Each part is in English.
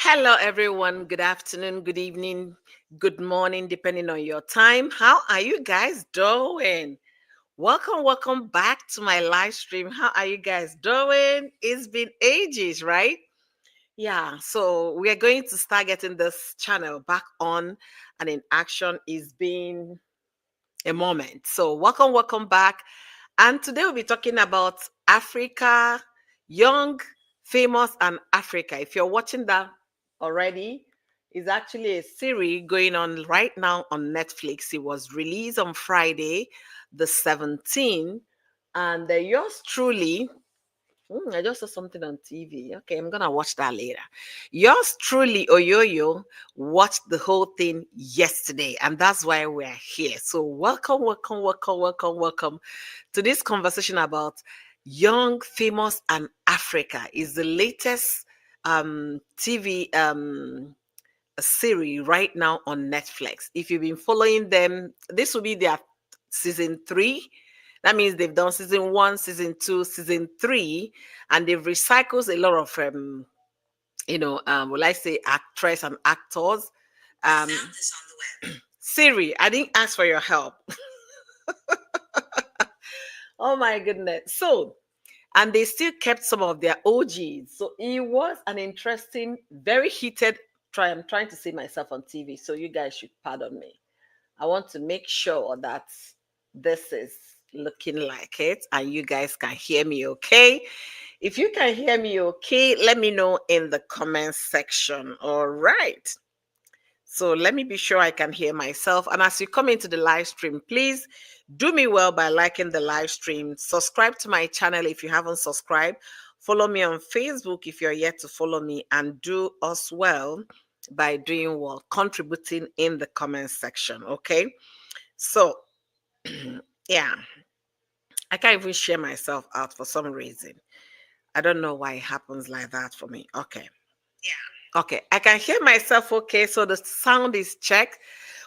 Hello, everyone. Good afternoon, good evening, good morning, depending on your time. How are you guys doing? Welcome back to my live stream. How are you guys doing? It's been ages, right? Yeah, so we are going to start getting this channel back on and in action. It's been a moment. So, welcome back. And today we'll be talking about Africa, young, famous, and Africa. If you're watching that already, it's actually a series going on right now on Netflix. It was released on Friday, the 17th. And yours truly, I just saw something on TV. Okay, I'm gonna watch that later. Yours truly, Oyoyo, watched the whole thing yesterday, and that's why we're here. So, welcome to this conversation about young, famous, and Africa. Is the latest TV series right now on Netflix. If you've been following them, this will be their season 3. That means they've done season 1, season 2, season 3, and they've recycled a lot of will I say actress and actors. Found this on the web. Siri, I didn't ask for your help. Oh my goodness. So, and they still kept some of their OGs. So it was an interesting, very heated try. I'm trying to see myself on TV, so you guys should pardon me. I want to make sure that this is looking like it and you guys can hear me okay. If you can hear me okay, let me know in the comment section. All right. So let me be sure I can hear myself. And as you come into the live stream, please do me well by liking the live stream. Subscribe to my channel if you haven't subscribed. Follow me on Facebook if you're yet to follow me. And do us well by doing well, contributing in the comment section. Okay. So, yeah, I can't even share myself out for some reason. I don't know why it happens like that for me. Okay. Okay, I can hear myself okay, so the sound is checked.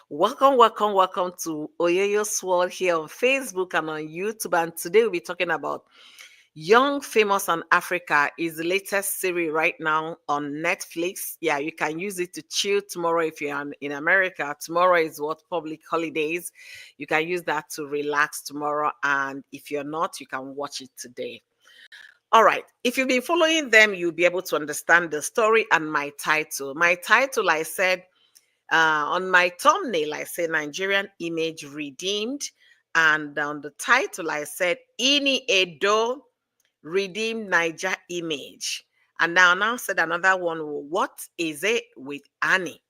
Welcome to Oyoyo's World here on Facebook and on YouTube. And today we'll be talking about Young, Famous, and Africa is the latest series right now on Netflix. Yeah, you can use it to chill tomorrow if you're in America. Tomorrow is what public holidays. You can use that to relax tomorrow. And if you're not, you can watch it today. All right. If you've been following them, you'll be able to understand the story and my title. My title, I said, on my thumbnail, I said Nigerian Image Redeemed. And on the title, I said Edo Redeemed Naija Image. And now said another one, what is it with Annie?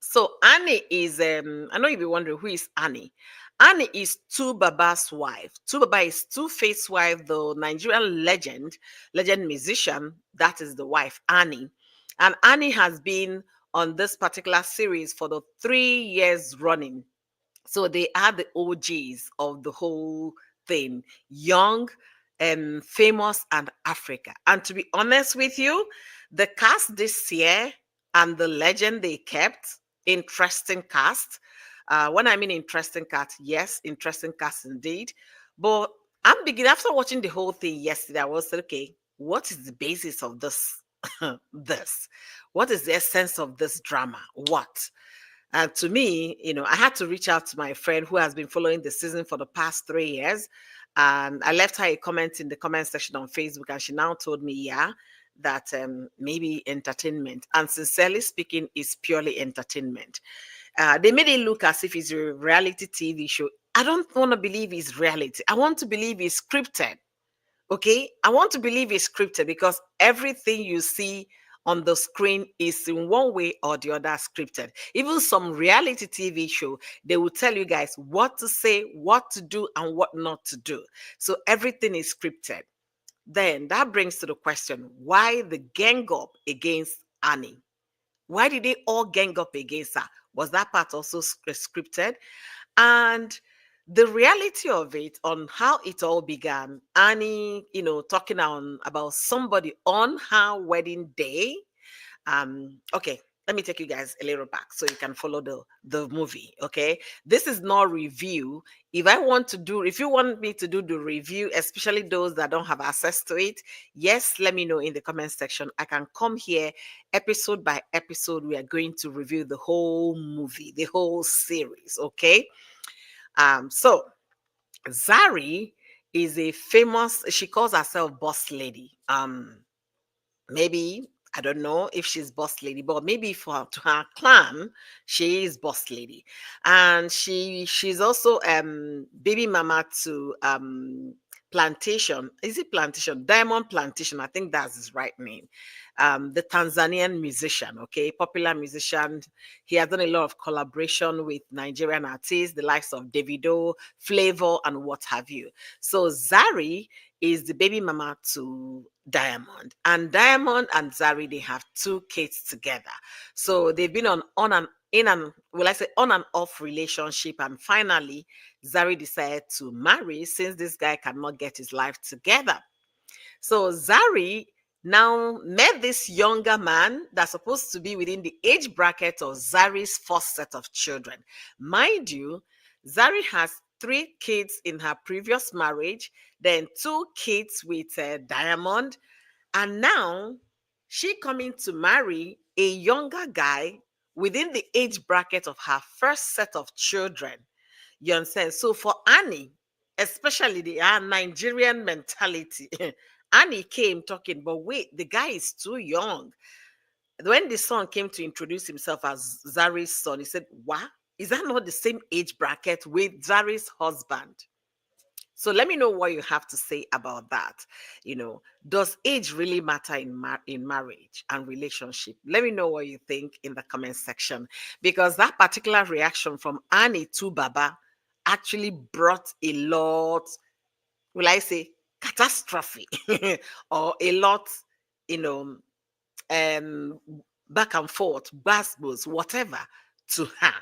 So Annie is I know you'll be wondering who is Annie. Annie is Tu Baba's wife. Tu Baba is Two-Face wife, the Nigerian legend musician. That is the wife, Annie. And Annie has been on this particular series for the 3 years running. So they are the OGs of the whole thing. Young and famous and Africa. And to be honest with you, the cast this year and the legend they kept, interesting cast. When I mean interesting cast, yes, interesting cast indeed. But I'm beginning after watching the whole thing yesterday. I was like, okay, what is the basis of this? this? What is the essence of this drama? What? And to me, I had to reach out to my friend who has been following the season for the past 3 years. And I left her a comment in the comment section on Facebook, and she now told me, yeah, that maybe entertainment. And sincerely speaking, is purely entertainment. They made it look as if it's a reality TV show. I don't want to believe it's reality. I want to believe it's scripted. Okay, I want to believe it's scripted because everything you see on the screen is in one way or the other scripted. Even some reality TV show, they will tell you guys what to say, what to do, and what not to do. So everything is scripted. Then that brings to the question, why the gang up against Annie? Why did they all gang up against her? Was that part also scripted? And the reality of it on how it all began, Annie, talking on about somebody on her wedding day. Okay. let me take you guys a little back so you can follow the movie. Okay, this is not review. If you want me to do the review, especially those that don't have access to it, yes, let me know in the comment section. I can come here episode by episode. We are going to review the whole movie, the whole series. Okay. So Zari is a famous, she calls herself boss lady. Maybe, I don't know if she's boss lady, but maybe for to her clan, she is boss lady. And she's also baby mama to Plantation. Is it Plantation? Diamond Plantation. I think that's his right name. The Tanzanian musician, okay, popular musician. He has done a lot of collaboration with Nigerian artists, the likes of Davido, Flavor, and what have you. So Zari is the baby mama to Diamond. And Diamond and Zari, they have two kids together. So they've been on and in and will I say on and off relationship. And finally, Zari decided to marry since this guy cannot get his life together. So Zari now met this younger man that's supposed to be within the age bracket of Zari's first set of children. Mind you, Zari has three kids in her previous marriage, then two kids with Diamond, and now she coming to marry a younger guy within the age bracket of her first set of children. You understand? So for Annie, especially the Nigerian mentality, Annie came talking, but wait, the guy is too young. When the son came to introduce himself as Zari's son, he said, "What? Is that not the same age bracket with Zari's husband?" So let me know what you have to say about that. Does age really matter in marriage and relationship? Let me know what you think in the comment section, because that particular reaction from Annie to Baba actually brought a lot, will I say, catastrophe or a lot, you know, um, back and forth, basbos, whatever, to her.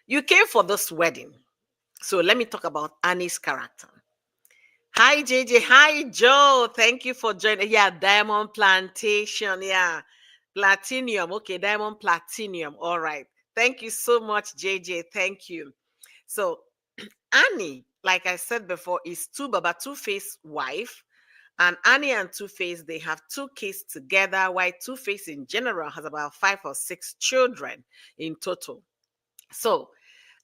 You came for this wedding. So let me talk about Annie's character. Hi, JJ. Hi, Joe. Thank you for joining. Yeah, Diamond Plantation. Yeah, Platinum. Okay, Diamond Platinum. All right. Thank you so much, JJ. Thank you. So, Annie, like I said before, is Two-Face wife. And Annie and Two-Face, they have two kids together, while Two-Face in general has about 5 or 6 children in total. So,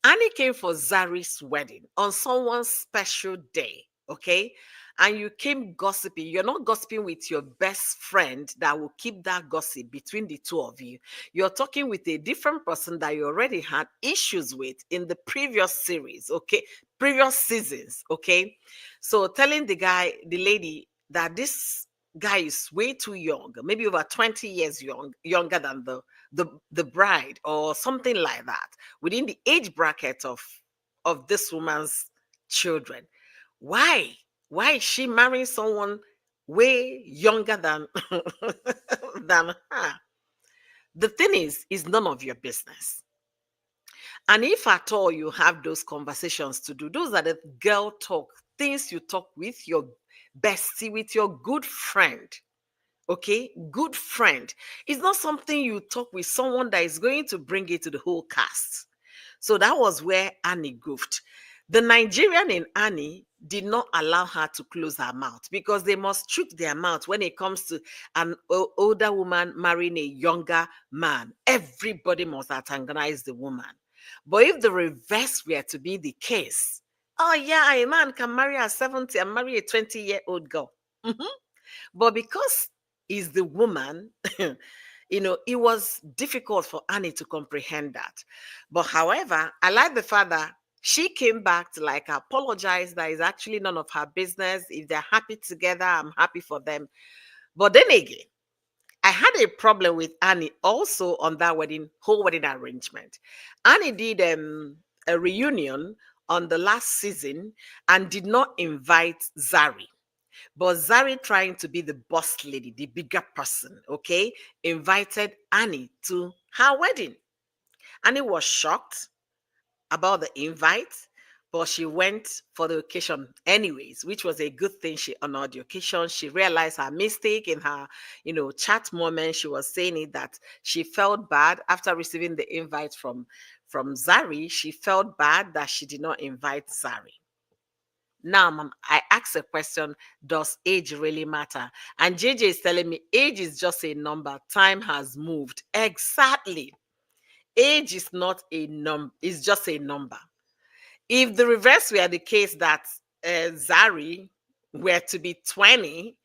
Annie came for Zari's wedding on someone's special day, okay? And you came gossiping. You're not gossiping with your best friend that will keep that gossip between the two of you. You're talking with a different person that you already had issues with in the previous series, okay? Previous seasons, okay? So telling the lady that this guy is way too young, maybe over 20 years younger than the bride or something like that, within the age bracket of this woman's children. Why? Why is she marrying someone way younger than than her? The thing is none of your business. And if at all you have those conversations to do, those are the girl talk, things you talk with your bestie, with your good friend. Okay, good friend. It's not something you talk with someone that is going to bring it to the whole cast. So that was where Annie goofed. The Nigerian in Annie did not allow her to close her mouth, because they must trick their mouth when it comes to an older woman marrying a younger man. Everybody must antagonize the woman. But if the reverse were to be the case, oh yeah, a man can marry a 70 and marry a 20-year-old girl. Mhm. But because is the woman, it was difficult for Annie to comprehend that. But however, I like the fact that she came back to like apologize that is actually none of her business. If they're happy together, I'm happy for them. But then again, I had a problem with Annie also on that whole wedding arrangement. Annie did a reunion on the last season and did not invite Zari. But Zari, trying to be the boss lady, the bigger person, okay, invited Annie to her wedding. Annie was shocked about the invite, but she went for the occasion anyways, which was a good thing. She honored the occasion. She realized her mistake in her, chat moment. She was saying it that she felt bad after receiving the invite from Zari. She felt bad that she did not invite Zari. Now, I asked a question: does age really matter? And JJ is telling me age is just a number. Time has moved. Exactly. Age is not a number. It's just a number. If the reverse were the case, that Zari were to be 20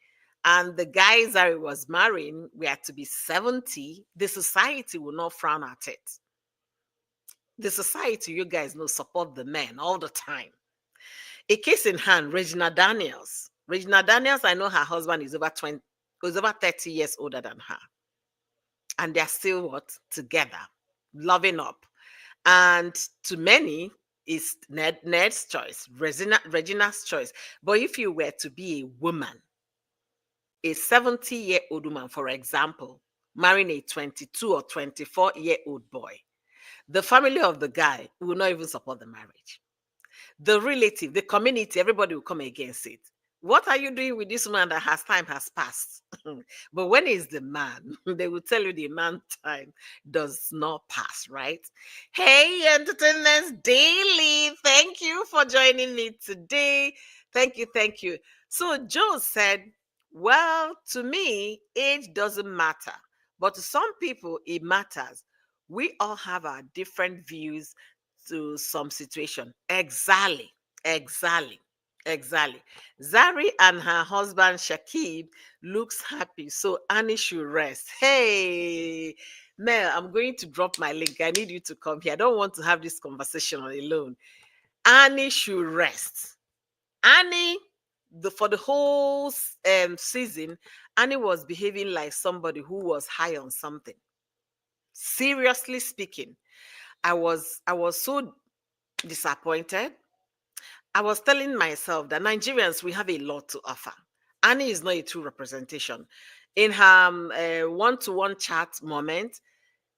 and the guy Zari was marrying were to be 70, the society will not frown at it. The society, you guys know, support the men all the time. A case in hand, Regina Daniels. Regina Daniels, I know her husband is over 30 years older than her. And they're still what? Together, loving up. And to many, it's Ned's choice, Regina's choice. But if you were to be a woman, a 70-year-old woman, for example, marrying a 22 or 24-year-old boy, the family of the guy will not even support the marriage. The relative, the community, everybody will come against it. What are you doing with this man that time has passed? But when it's the man, they will tell you the man time does not pass, right? Hey, Entertainers Daily, thank you for joining me today. Thank you, thank you. So Joe said, well, to me, age doesn't matter, but to some people, it matters. We all have our different views to some situation. Exactly. Exactly. Exactly. Zari and her husband Shakib looks happy, so Annie should rest. Hey, Mel, I'm going to drop my link. I need you to come here. I don't want to have this conversation alone. Annie should rest. Annie, for the whole season, Annie was behaving like somebody who was high on something. Seriously speaking, I was so disappointed. I was telling myself that Nigerians, we have a lot to offer. Annie is not a true representation. In her one-to-one chat moment,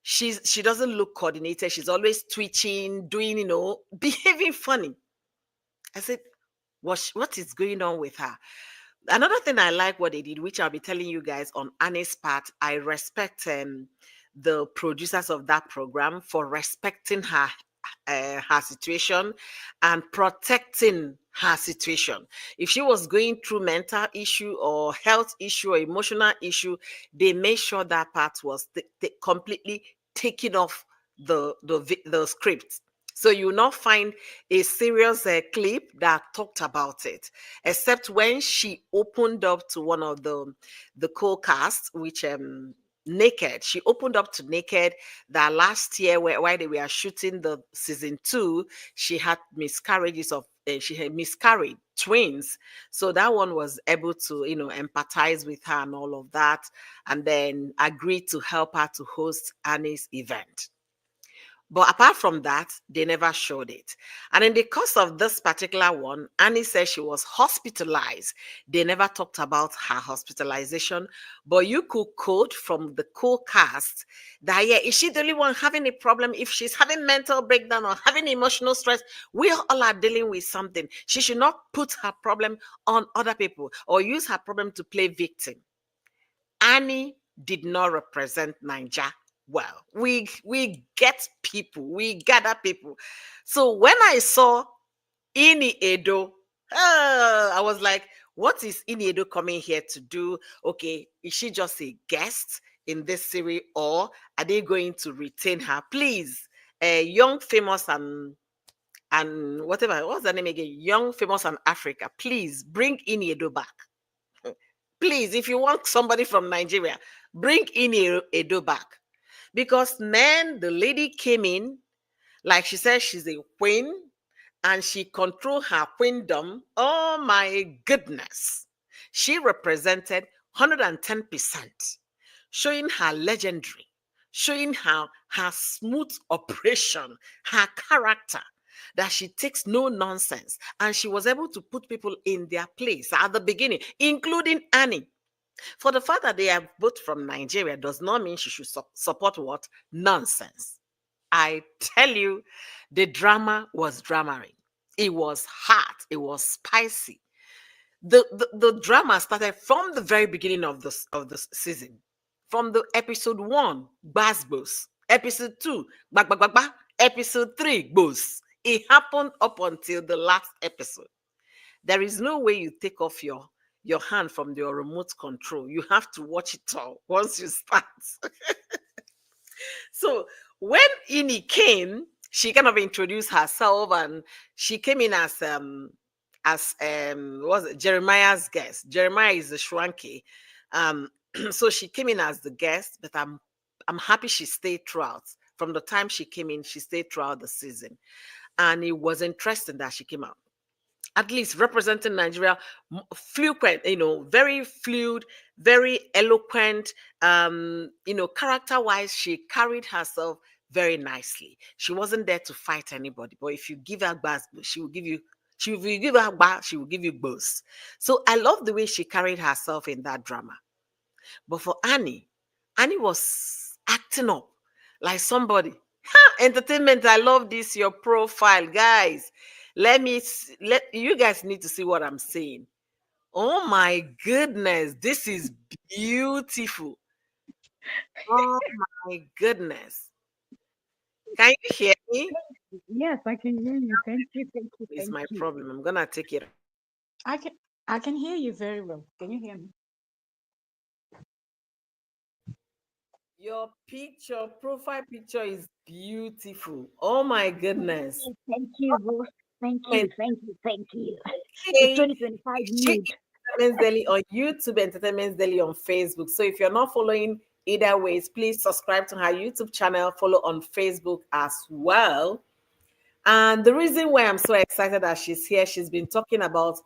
she doesn't look coordinated. She's always twitching, doing, behaving funny. I said, what is going on with her? Another thing I like what they did, which I'll be telling you guys on Annie's part, I respect the producers of that program for respecting her situation and protecting her situation. If she was going through mental issue or health issue or emotional issue, they made sure that part was completely taken off the script. So you will not find a serious clip that talked about it, except when she opened up to one of the co-cast, which Naked. She opened up to Naked that last year, while they were shooting the season 2, she had miscarriages of she had miscarried twins. So that one was able to empathize with her and all of that, and then agreed to help her to host Annie's event. But apart from that, they never showed it. And in the course of this particular one, Annie said she was hospitalized. They never talked about her hospitalization, but you could quote from the co-cast that, yeah, is she the only one having a problem? If she's having mental breakdown or having emotional stress, we all are dealing with something. She should not put her problem on other people or use her problem to play victim. Annie did not represent Nigeria well. We get people, we gather people. So when I saw Ini Edo, I was like, what is Ini Edo coming here to do? Okay, is she just a guest in this series, or are they going to retain her? Please, young, famous, and whatever, what's the name again? Young, famous, and Africa. Please bring Ini Edo back. Please, if you want somebody from Nigeria, bring in Edo back. Because man, the lady came in, like she said, she's a queen and she controlled her queendom. Oh my goodness. She represented 110%, showing her legendary, showing her smooth operation, her character, that she takes no nonsense. And she was able to put people in their place at the beginning, including Annie. For the fact that they are both from Nigeria does not mean she should support what? Nonsense. I tell you, the drama was dramatic. It was hot. It was spicy. The drama started from the very beginning of the season. From the episode one, Basbos. Episode two, bak bak bak bak. Episode three, Bos. It happened up until the last episode. There is no way you take off your hand from your remote control. You have to watch it all once you start. So when Ini came, she kind of introduced herself, and she came in as was it Jeremiah's guest. Jeremiah is the Shwanky. Um so she came in as the guest, but I'm happy she stayed throughout. From the time she came in, she stayed throughout the season. And it was interesting that she came out, at least representing Nigeria, fluent, very fluid, very eloquent. Character wise, she carried herself very nicely. She wasn't there to fight anybody, but if you give her bars, she will give you. She will give her bar, she will give you both. So I love the way she carried herself in that drama. But for Annie was acting up like somebody. Ha! Entertainment, I love this, your profile, guys. Let you guys need to see what I'm saying. Oh my goodness, this is beautiful. Oh my goodness. Can you hear me? Yes, I can hear you. Thank you, thank you, Is thank my you. problem. I'm gonna take it. I can I can hear you very well. Can you hear me? Your picture, profile picture is beautiful. Oh my goodness. Thank you, Rose. Thank Comment, you, thank you, thank you. It's okay. 2025 Check mood. Entertainment Daily on YouTube, Entertainment Daily on Facebook. So if you're not following either ways, please subscribe to her YouTube channel, follow on Facebook as well. And the reason why I'm so excited that she's here, she's been talking about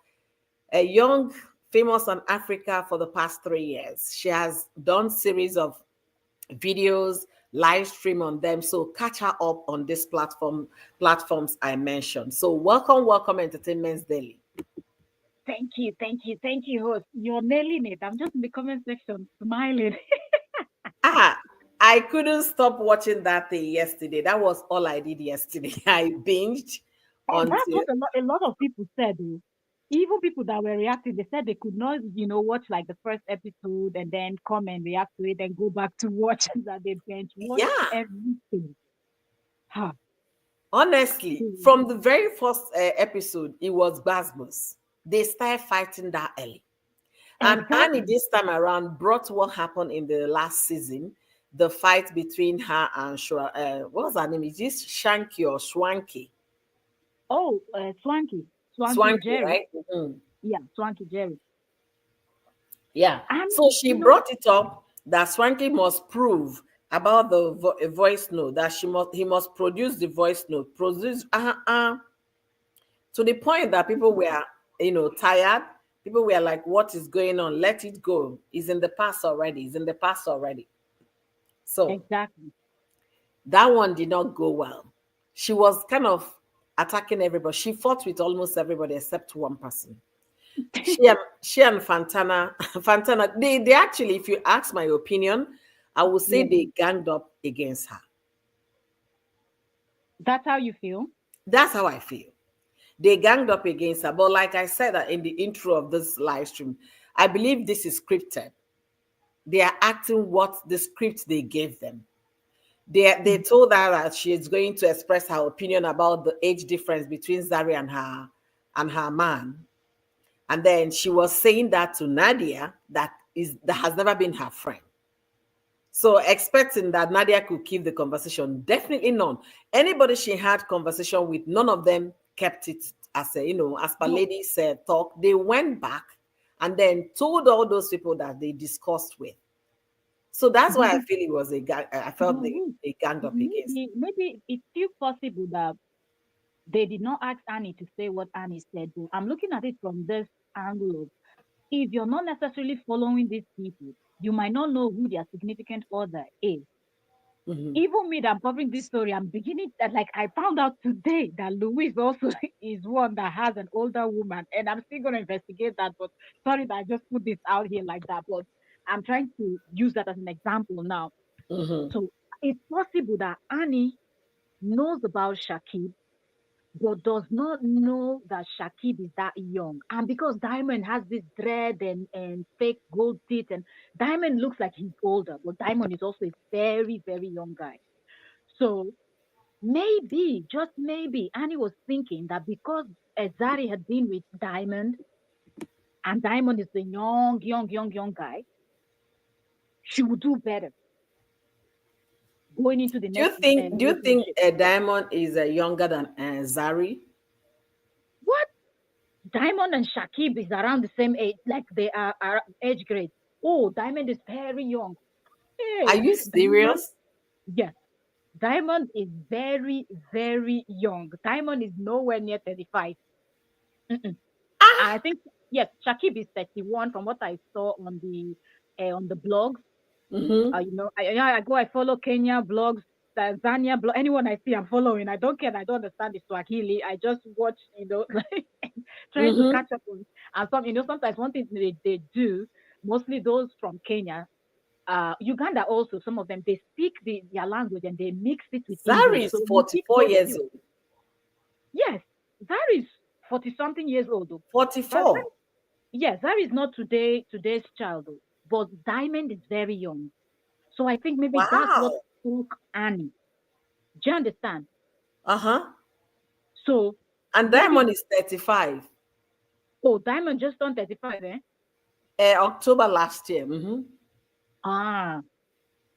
a young, famous on Africa for the past 3 years. She has done series of videos, live stream on them. So catch her up on this platforms I mentioned. So welcome, Entertainment Daily. Thank you, thank you, host. You're nailing it. I'm just in the comment section smiling. Ah, I couldn't stop watching that thing yesterday. That was all I did yesterday. I binged And that's until what a lot of people said. Oh. Even people that were reacting, they said they could not, watch like the first episode and then come and react to it and go back to watch that they binge watched yeah. everything. Ha. Honestly, Hmm. from the very first episode, it was Basbos. They started fighting that early. And Annie, Exactly. this time around, brought what happened in the last season, the fight between her and what was her name? Is this Shanky or Swanky? Oh, Swanky Swanky, Jerry. right? Mhm. Yeah, Swanky Jerry. Yeah. And So she brought it up that Swanky must prove about the voice note, that he must produce the voice note, produce to the point that people were, tired. People were like, what is going on? Let it go. It's in the past already. It's in the past already. So exactly. that one did not go well. She was kind of attacking everybody. She fought with almost everybody except one person. She and Fantana, Fantana, they actually, if you ask my opinion, I would say Yeah. they ganged up against her. That's how you feel? That's how I feel. They ganged up against her. But like I said in the intro of this live stream, I believe this is scripted. They are acting what the script they gave them. They Mhm. told her that she is going to express her opinion about the age difference between Zari and her man. And then she was saying that to Nadia that has never been her friend. So expecting that Nadia could keep the conversation, definitely none. Anybody she had conversation with, none of them kept it as as per No. lady said talk. They went back and then told all those people that they discussed with. So that's But why I the, feel it was a gang. I felt they ganged up against. maybe it's still possible that they did not ask Annie to say what Annie said. Though. I'm looking at it from this angle of if you're not necessarily following these people, you might not know who their significant other is. Mhm. Even me that I'm covering this story, I'm beginning that like I found out today that Louise also is one that has an older woman, and I'm still gonna investigate that. But sorry that I just put this out here like that. But I'm trying to use that as an example now. Mhm. So it's possible that Annie knows about Shakib, but does not know that Shakib is that young. And because Diamond has this dread and fake gold teeth, and Diamond looks like he's older, but Diamond is also a very, very young guy. So maybe, just maybe, Annie was thinking that because Zari had been with Diamond, and Diamond is the young guy, she would do better going into the Do you next think? Do you think relationship. Diamond is younger than Zari? What? Diamond and Shakib is around the same age, like they are age grade. Oh, Diamond is very young. Are Hey, you Diamond, serious? yes, Diamond is very, very young. Diamond is nowhere near 35. Mm-mm. I Ah. think, yes, Shakib is 31 from what I saw on the blogs. Mm-hmm. I follow Kenya blogs, Tanzania blog, anyone I see I'm following. I don't care. I don't understand the Swahili. I just watch, like trying to Mm-hmm. catch up on. And sometimes one thing they do, mostly those from Kenya, Uganda also, some of them they speak their language and they mix it with English. Zari is So you pick 44 those years two. old. Yes, Zari is 40 something years old though. But Forty-four. yes, Zari is not today's child though. But Diamond is very young. So I think maybe that's what Wow. took Annie. Do you understand? Uh-huh. So And maybe, Diamond is 35. oh, Diamond just turned 35, eh? October last year. Mm-hmm. Ah,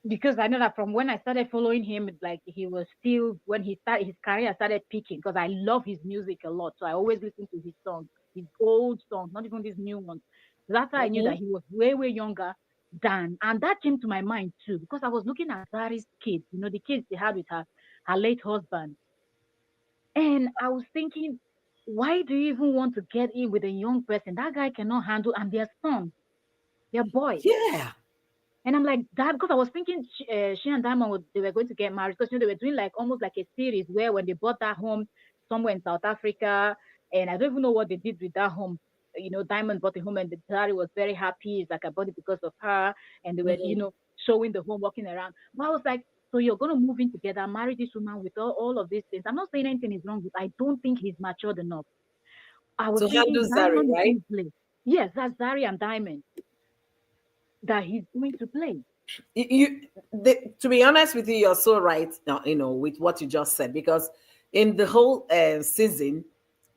because I know that from when I started following him, like he was still, when he started, his career started peaking, because I love his music a lot. So I always listen to his songs, his old songs, not even these new ones. So that's how I knew that Mm-hmm. he was way, way younger than, and that came to my mind too, because I was looking at Zari's kids, the kids they had with her late husband. And I was thinking, why do you even want to get in with a young person? That guy cannot handle, and their sons, their boys. Yeah. And I'm like, that, because I was thinking she and Diamond, they were going to get married, because they were doing like almost like a series where when they bought that home somewhere in South Africa, and I don't even know what they did with that home. Diamond bought a home, and the daddy was very happy. It's like I bought it because of her, and they were, Mm-hmm. showing the home, walking around. But I was like, so you're gonna move in together, marry this woman with all of these things. I'm not saying anything is wrong with. I don't think he's matured enough. I was To handle thinking Zari, Diamond is right? going to play. Yes, that's Zari and Diamond that he's going to play. To be honest with you, you're so right now, with what you just said, because in the whole season,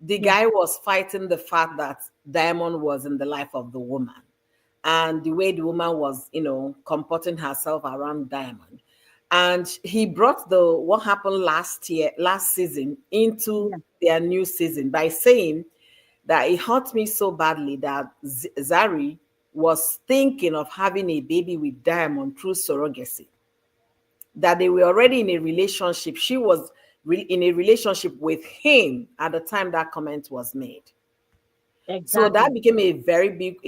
the Yeah, guy was fighting the fact that Diamond was in the life of the woman, and the way the woman was, comporting herself around Diamond. And he brought the what happened last season into yeah, their new season by saying that it hurt me so badly that Zari was thinking of having a baby with Diamond through surrogacy, that they were already in a relationship. She was in a relationship with him at the time that comment was made. So that exactly. became a very big,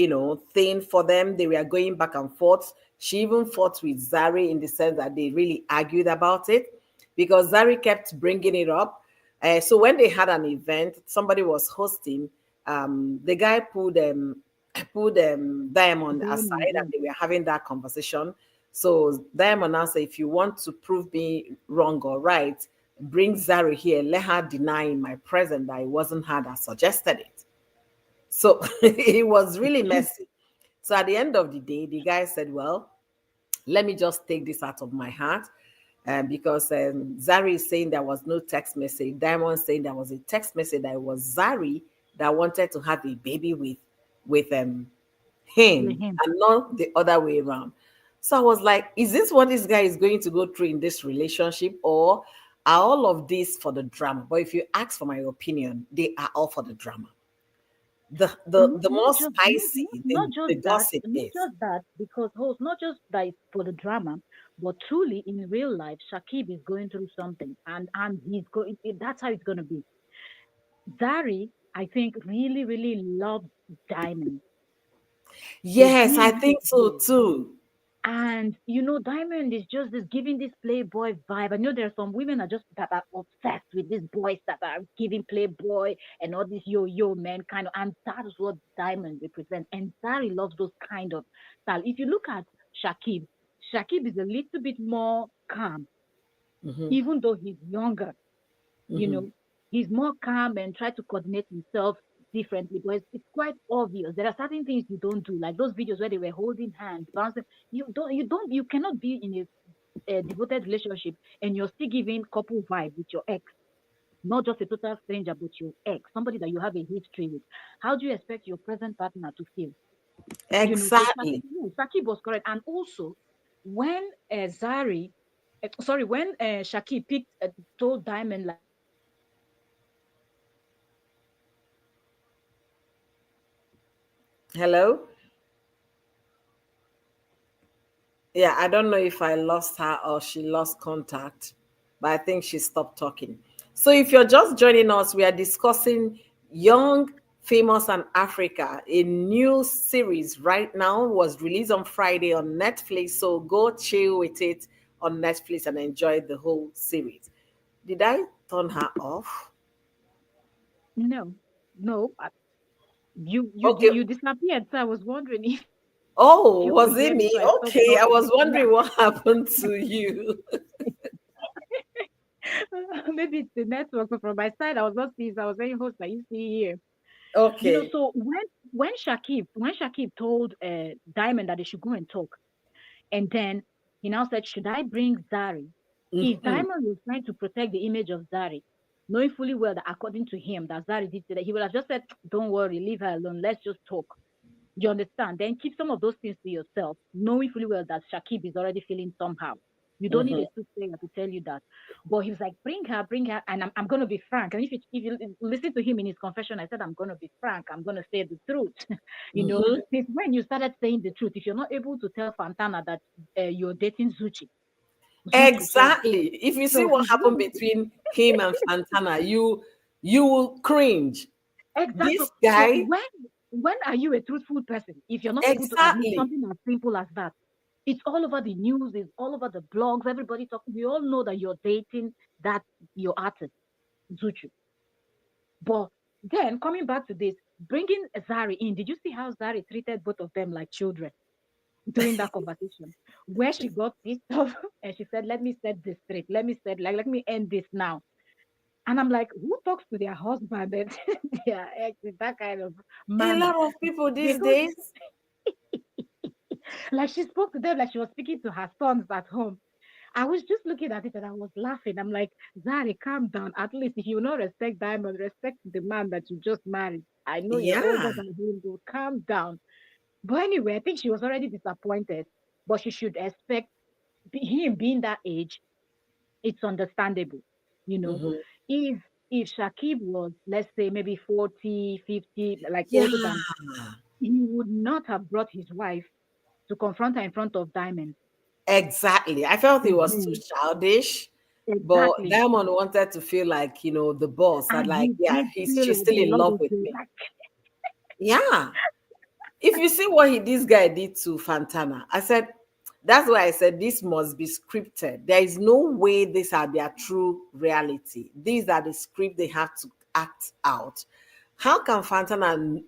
thing for them. They were going back and forth. She even fought with Zari in the sense that they really argued about it because Zari kept bringing it up. So when they had an event, somebody was hosting. The guy pulled Diamond Diamond, aside, yeah. and they were having that conversation. So Diamond now said, "If you want to prove me wrong or right, bring Zari here. Let her deny in my presence that it wasn't her that suggested it." So it was really messy. So at the end of the day, the guy said, "Well, let me just take this out of my heart." Because Zari is saying there was no text message. Diamond saying there was a text message that it was Zari that wanted to have a baby with With him him. and not the other way around. So I was like, is this what this guy is going to go through in this relationship, or are all of this for the drama? But if you ask for my opinion, they are all for the drama. The more spicy Not the just that, gossip not is. just that, because host, not just that it's for the drama, but truly in real life, Shakib is going through something, and he's going. That's how it's going to be. Zari, I think, really, really loves Diamond. They Yes, I really, think so do. too. And Diamond is just this giving this playboy vibe. I know there are some women that are obsessed with these boys that are giving playboy and all this yo-yo man kind of, and that is what Diamond represents. And Zari loves those kind of style. If you look at Shakib, Shakib is a little bit more calm, Hmm. even though he's younger, you Hmm. know. He's more calm and try to coordinate himself differently. But it's quite obvious. There are certain things you don't do, like those videos where they were holding hands, bouncing. You cannot be in a devoted relationship and you're still giving couple vibe with your ex, not just a total stranger, but your ex, somebody that you have a history with. How do you expect your present partner to feel? So Exactly. Shakib was correct. And also, when when Shakib told Diamond, like, Hello? Yeah, I don't know if I lost her or she lost contact, but I think she stopped talking. So if you're just joining us, we are discussing Young, Famous, and Africa. A new series right now was released on Friday on Netflix. So go chill with it on Netflix and enjoy the whole series. Did I turn her off? no, no, Okay. you disappeared. So I was wondering if Oh, you was could it hear me. me? So I stopped Okay, I talking. was Yeah. wondering what happened to you. Maybe it's the network. But from my side, I was not seeing. So I was saying, host, are you see here? Okay. So when Shakib told Diamond that they should go and talk, and then he now said, should I bring Zari? If Mhm. Diamond was trying to protect the image of Zari, knowing fully well that according to him that Zari did say that, he would have just said, don't worry, leave her alone. Let's just talk. You understand? Then keep some of those things to yourself, knowing fully well that Shakib is already feeling somehow. You don't need Mhm. a soothsayer to tell you that. But he was like, bring her, and I'm going to be frank. And if you listen to him in his confession, I said, I'm going to be frank. I'm going to say the truth. Mhm. Since when you started saying the truth, if you're not able to tell Fantana that you're dating Zuchi, sorry. Exactly. If you see So what it's happened not between him and Fantana, you will cringe. exactly. This So guy, when are you a truthful person if you're not able to admit exactly. something as simple as that? It's all over the news, it's all over the blogs, everybody talking. We all know that you're dating that your artist, Zuchu. But then coming back to this, bringing Zari in, did you see how Zari treated both of them like children during that conversation? Where she got pissed off and she said, let me set this straight. Let me end this now. And I'm like, who talks to their husband and their ex in that kind of A manner? lot of people these Because days. like she spoke to them like she was speaking to her sons at home. I was just looking at it and I was laughing. I'm like, Zari, calm down. At least if you will not respect Diamond, respect the man that you just married. I know you're older Yeah. than him, but calm down. But anyway, I think she was already disappointed. But she should expect him being that age, it's understandable. You know, Mhm. if if Shakib was, let's say, maybe 40, 50, like Yeah. older than, he would not have brought his wife to confront her in front of Diamond. Exactly. I felt it was too Mhm. childish, but Exactly. Diamond wanted to feel like, the boss, and And like, he yeah, did feel she's like still a in lot love of with the me. like Yeah. If you see what this guy did to Fantana, I said, that's why I said this must be scripted. There is no way these are their true reality. These are the script they have to act out. How can Fantana,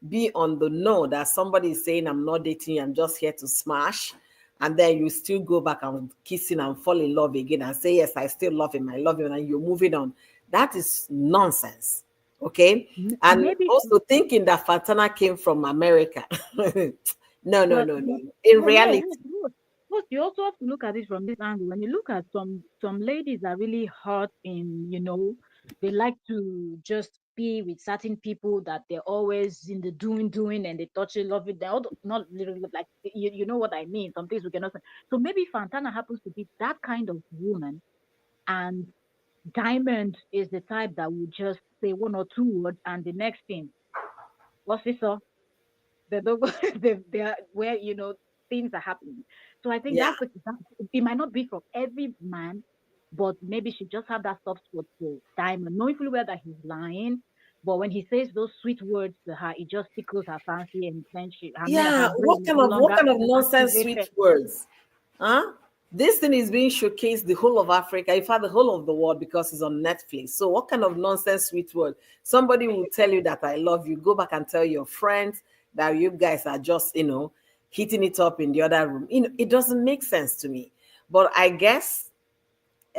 be on the know that somebody is saying, I'm not dating you, I'm just here to smash, and then you still go back and kissing and fall in love again and say, yes, I still love him, I love him, and you're moving on. That is nonsense. Okay. And maybe also thinking that Fantana came from America. No, no, but no, but no. In but no reality, Plus, you also have to look at it from this angle. When you look at some ladies are really hot in, they like to just be with certain people that they're always in the doing, and they touch it, love it. They're all not literally like you know what I mean. Some things we cannot say. So maybe Fantana happens to be that kind of woman, and Diamond is the type that will just say one or two words, and the next thing, what's this? They don't go, they are where things are happening. So I think yeah, that it might not be from every man, but maybe she just have that soft spot for Diamond, knowing fully well that he's lying. But when he says those sweet words to her, it just tickles her fancy, and then yeah. her brain What is kind no of what longer kind of nonsense sweet activated. words? Huh? This thing is being showcased the whole of Africa, in fact, the whole of the world because it's on Netflix. So, what kind of nonsense sweet word? Somebody will tell you that I love you. Go back and tell your friends that you guys are just, hitting it up in the other room. It doesn't make sense to me. But I guess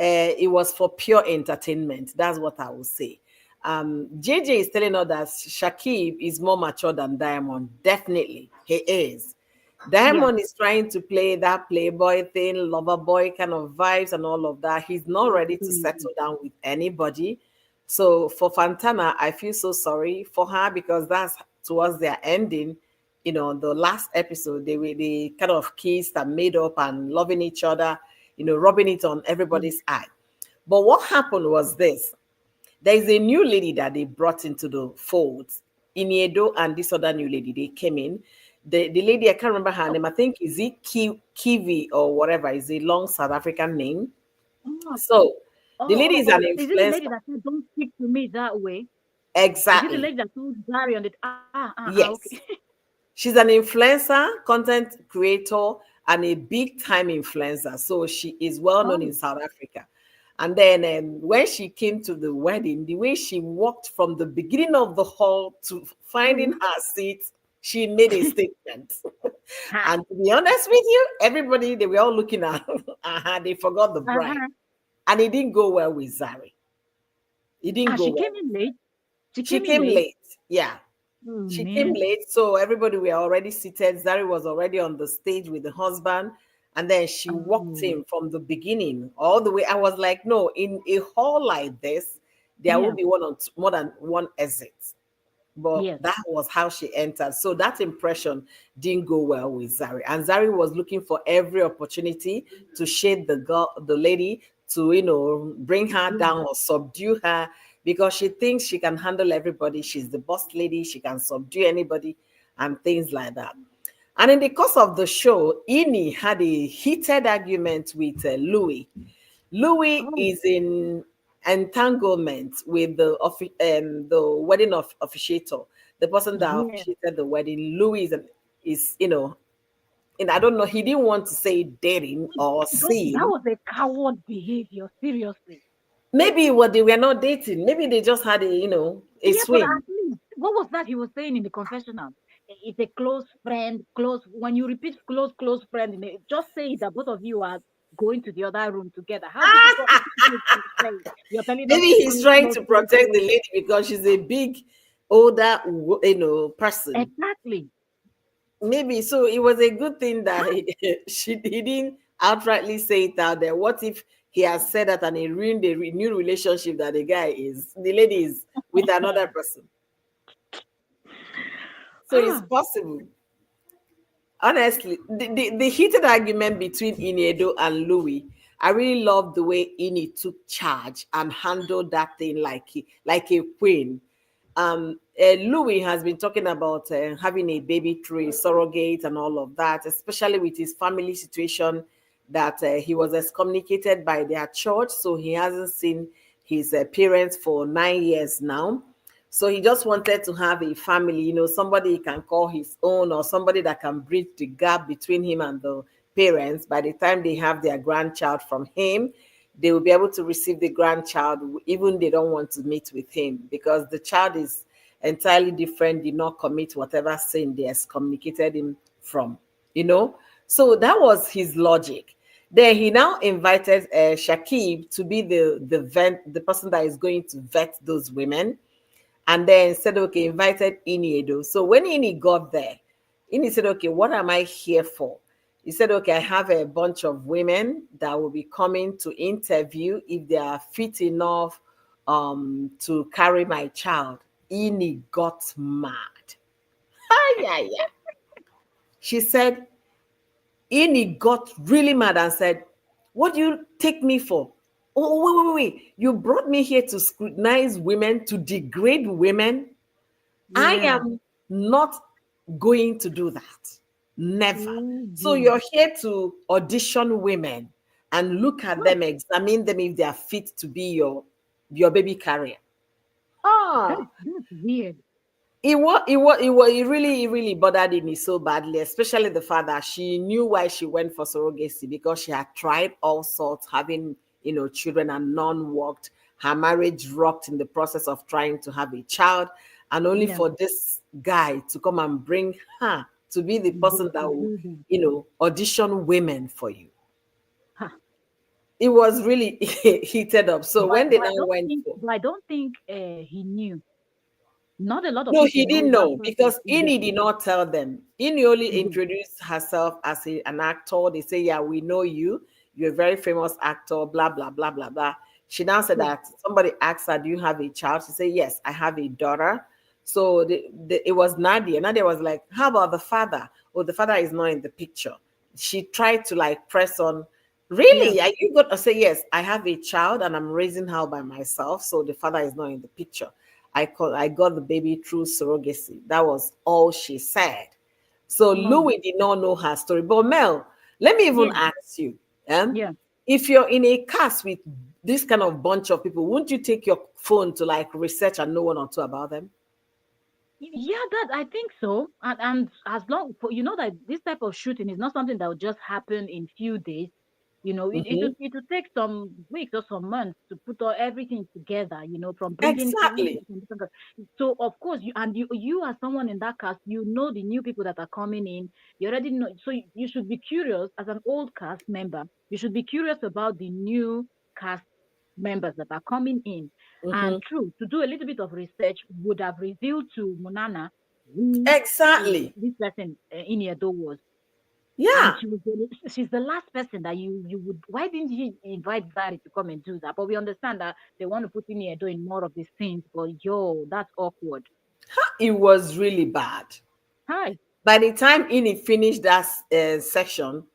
it was for pure entertainment. That's what I would say. JJ is telling us that Shakib is more mature than Diamond. Definitely, he is. Yes. Diamond is trying to play that playboy thing, lover boy kind of vibes and all of that. He's not ready to Mm. settle down with anybody. So for Fantana, I feel so sorry for her because that's towards their ending. The last episode, they kind of kissed and made up and loving each other, rubbing it on Mm. everybody's eye. But what happened was this: there is a new lady that they brought into the fold. Iniedo and this other new lady, they came in. The lady, I can't remember her Oh, name. I think is it Kiwi or whatever, is a long South African name. oh, So the oh, lady oh, is an oh. Is it the lady influencer. that said, "Don't speak to me that way"? Is it the Exactly. lady that told Gary on the okay. Yes. She's an influencer, content creator, and a big time influencer. So she is well known in Oh, South Africa. And then when she came to the wedding, the way she walked from the beginning of the hall to finding mm. her seat, she made a statement. Ha. And to be honest with you, everybody, they were all looking at her. They forgot the bride. Uh-huh. And it didn't go well with Zari. It didn't And go she well. came in late. She She came in came late. late. Yeah. Oh She came man. late, so everybody were already seated. Zari was already on the stage with the husband, and then she walked Oh, in from the beginning all the way. I was like, no, in a hall like this, there will yeah. be more than one exit. But Yes. that was how she entered. So that impression didn't go well with Zari. And Zari was looking for every opportunity to shade the lady, to bring her Yeah. down or subdue her because she thinks she can handle everybody. She's the boss lady, she can subdue anybody and things like that. And in the course of the show, Ini had a heated argument with Louis. Louis Oh, is in entanglement with the wedding of officiator, the person that yeah. officiated the wedding. Louis is and I don't know. He didn't want to say dating or That seeing. was a coward behavior. Seriously. Maybe what they were not dating. Maybe they just had a Yeah, but swing. at least what was that he was saying in the confessional? It's a close friend, close. When you repeat close friend, just say that both of you are going to the other room together. How difficult is it to say? You're telling us Maybe it's he's trying to protect the close. lady because she's a big older person. Exactly. Maybe so. It was a good thing that Huh? he didn't outrightly say it out there. What if he has said that and he ruined the new relationship that the lady is with another person? So it's Ah, possible. Honestly, the heated argument between Iniedo and Louis, I really love the way Ini took charge and handled that thing like a queen. Louis has been talking about having a baby through a surrogate and all of that, especially with his family situation that he was excommunicated by their church, so he hasn't seen his parents for 9 years now. So he just wanted to have a family, somebody he can call his own or somebody that can bridge the gap between him and the parents. By the time they have their grandchild from him, they will be able to receive the grandchild, even they don't want to meet with him because the child is entirely different, did not commit whatever sin they excommunicated him from, you know. So that was his logic. Then he now invited Shakib to be the person that is going to vet those women, and then said, okay, invited Ini Edo. So when Ini got there, Ini said, okay, what am I here for? He said, okay, I have a bunch of women that will be coming to interview if they are fit enough to carry my child. Ini got mad. Ah, yeah, yeah. She said, Ini got really mad and said, what do you take me for? Oh, wait. You brought me here to scrutinize women, to degrade women. I yeah. am not going to do that. Never. Oh, So yeah. you're here to audition women and look at Huh, them, examine them if they are fit to be your baby carrier. Ah, that's weird. it really bothered me so badly, especially the fact that she knew why she went for surrogacy because she had tried all sorts, having children, and none worked. Her marriage rocked in the process of trying to have a child, and only Yeah. for this guy to come and bring her to be the You go person that to will do them. audition women for you. Huh. it was really heated up. So But when they but I now don't went think for, but I don't think he knew. Not a lot of no, people he know didn't that know person. because Yeah, Ini did not tell them. Ini only yeah, introduced herself as an actor. They say, "Yeah, we know you. You're a very famous actor." Blah blah blah blah blah. She now said true. that somebody asked her, "Do you have a child?" She said, "Yes, I have a daughter." So it was Nadia. Nadia was like, "How about the father?" Oh, the father is not in the picture. She tried to like press on. Yeah. Really? Are you going to say yes? I have a child and I'm raising her by myself, so the father is not in the picture. I got the baby through surrogacy. That was all she said. So Oh, Louis did not know her story. But Mel, let me even yeah, ask you, um, yeah. if you're in a cast with this kind of bunch of people, wouldn't you take your phone to like research and know one or two about them? Yeah, that I think so. And as long for you know that this type of shooting is not something that will just happen in few days. Hmm. It will take some weeks or some months to put all everything together, from bringing in Exactly. people from different so of course you as someone in that cast, you know the new people that are coming in. You already know, so you should be curious as an old cast member. You should be curious about the new cast members that are coming in. And Hmm. true, to do a little bit of research would have revealed to Munana who Exactly. this person in Edo was. And Yeah. she's the last person that you would. Why didn't you invite Zari to come and do that? But we understand that they want to put in Edo in more of these things. But yo, that's awkward. It was really bad. Hi. By the time Ini finished that section,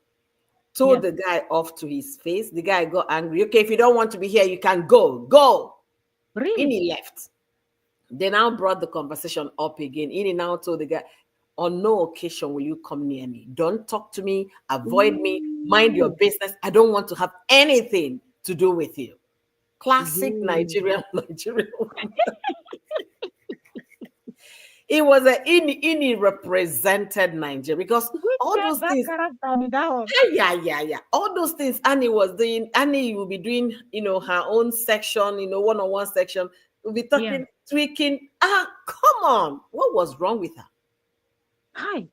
told Yeah. the guy off to his face. The guy got angry. Okay, if you don't want to be here, you can go. Go. And Really? he left. They now brought the conversation up again. Ini now told the guy, on no occasion will you come near me. Don't talk to me. Avoid me. Mind your Ooh. business. I don't want to have anything to do with you. Classic Yo. Nigerian Nigerian. It was a Ini represented Nigeria because Which all get those that things. character with that one? Yeah, yeah, yeah. All those things Annie was doing. Annie will be doing, her own section, one-on-one section. We'll be Yeah. talking, tweaking. Ah, come on. What was wrong with her? Hi.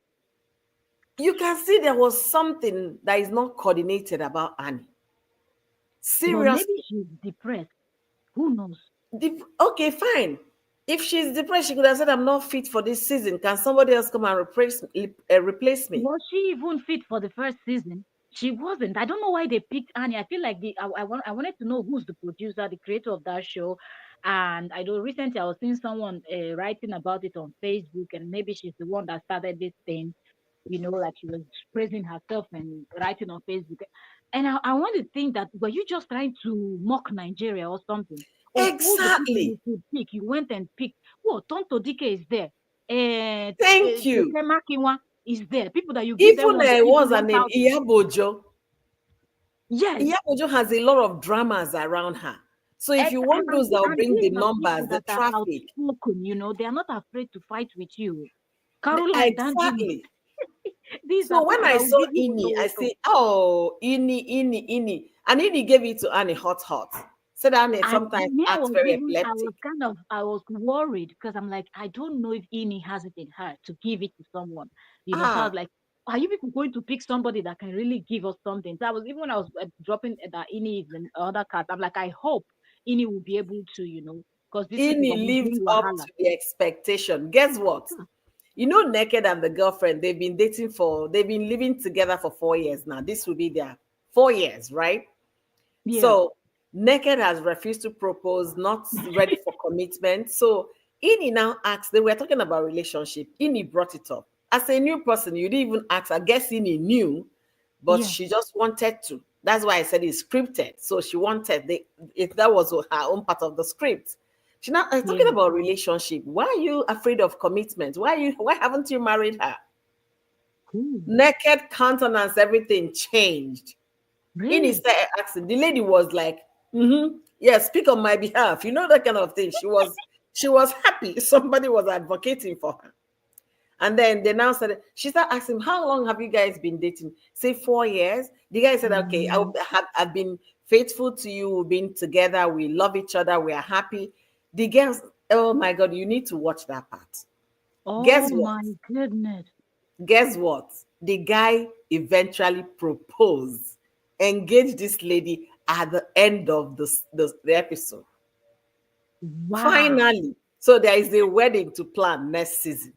You can see there was something that is not coordinated about Annie. But maybe Seriously. she's depressed. Who knows? Okay, fine. If she's depressed, she could have said, I'm not fit for this season. Can somebody else come and replace me? Was she even fit for the first season? She wasn't. I don't know why they picked Annie. I feel like I wanted to know who's the producer, the creator of that show. And I know recently I was seeing someone writing about it on Facebook, and maybe she's the one that started this thing. Like she was praising herself and writing on Facebook. And I want to think that were you just trying to mock Nigeria or something? Of all the people Exactly. you could pick, you went and picked. Oh, Tonto Dike is there. Thank you. Tekemakiwa is there. People that you give them Even one, they give you what's her name? 1,000. Iyabojo. Yes. Iyabojo has a lot of dramas around her. So if you want those that will And bring the these are people numbers, the that are traffic, outspoken, they are not afraid to fight with you. Caroline Danjuma, exactly. these are So when people I that will saw give you Ini, I auto. say, oh, Ini. And Ini gave it to Annie hot. Said Annie And sometimes me, acts very was epileptic. I was worried because I'm like, I don't know if Ini has it in her to give it to someone, So I was Ah, like, are you people going to pick somebody that can really give us something? So I was, even when I was dropping that Ini is the other card, I'm like, I hope Ini will be able to, because these people will Ini be lived doing up wahala. to the expectation. Guess what? Naked and the girlfriend, they've been living together for 4 years now. This will be their 4 years, right? Yeah, So Naked has refused to propose, not ready for commitment. So Ini now asked, they were talking about relationship. Ini brought it up. As a new person, you didn't even ask. I guess Ini knew, but yeah, she just wanted to. That's why I said it's scripted. So she wanted if that was her own part of the script. She now talking yeah. about relationship. Why are you afraid of commitment? Why haven't you married her? Cool. Naked countenance, everything changed. In his Really? accent, the lady was like, yes, speak on my behalf. That kind of thing. She was happy. Somebody was advocating for her. And then they now said, she started asking, how long have you guys been dating? Say 4 years. The guy said, okay, Mm. I've been faithful to you. We've been together. We love each other. We are happy. The girls, oh my God, you need to watch that part. Oh Guess what? my goodness. Guess what? The guy eventually proposed, engaged this lady, at the end of the episode. Wow. Finally. So there is a wedding to plan next season.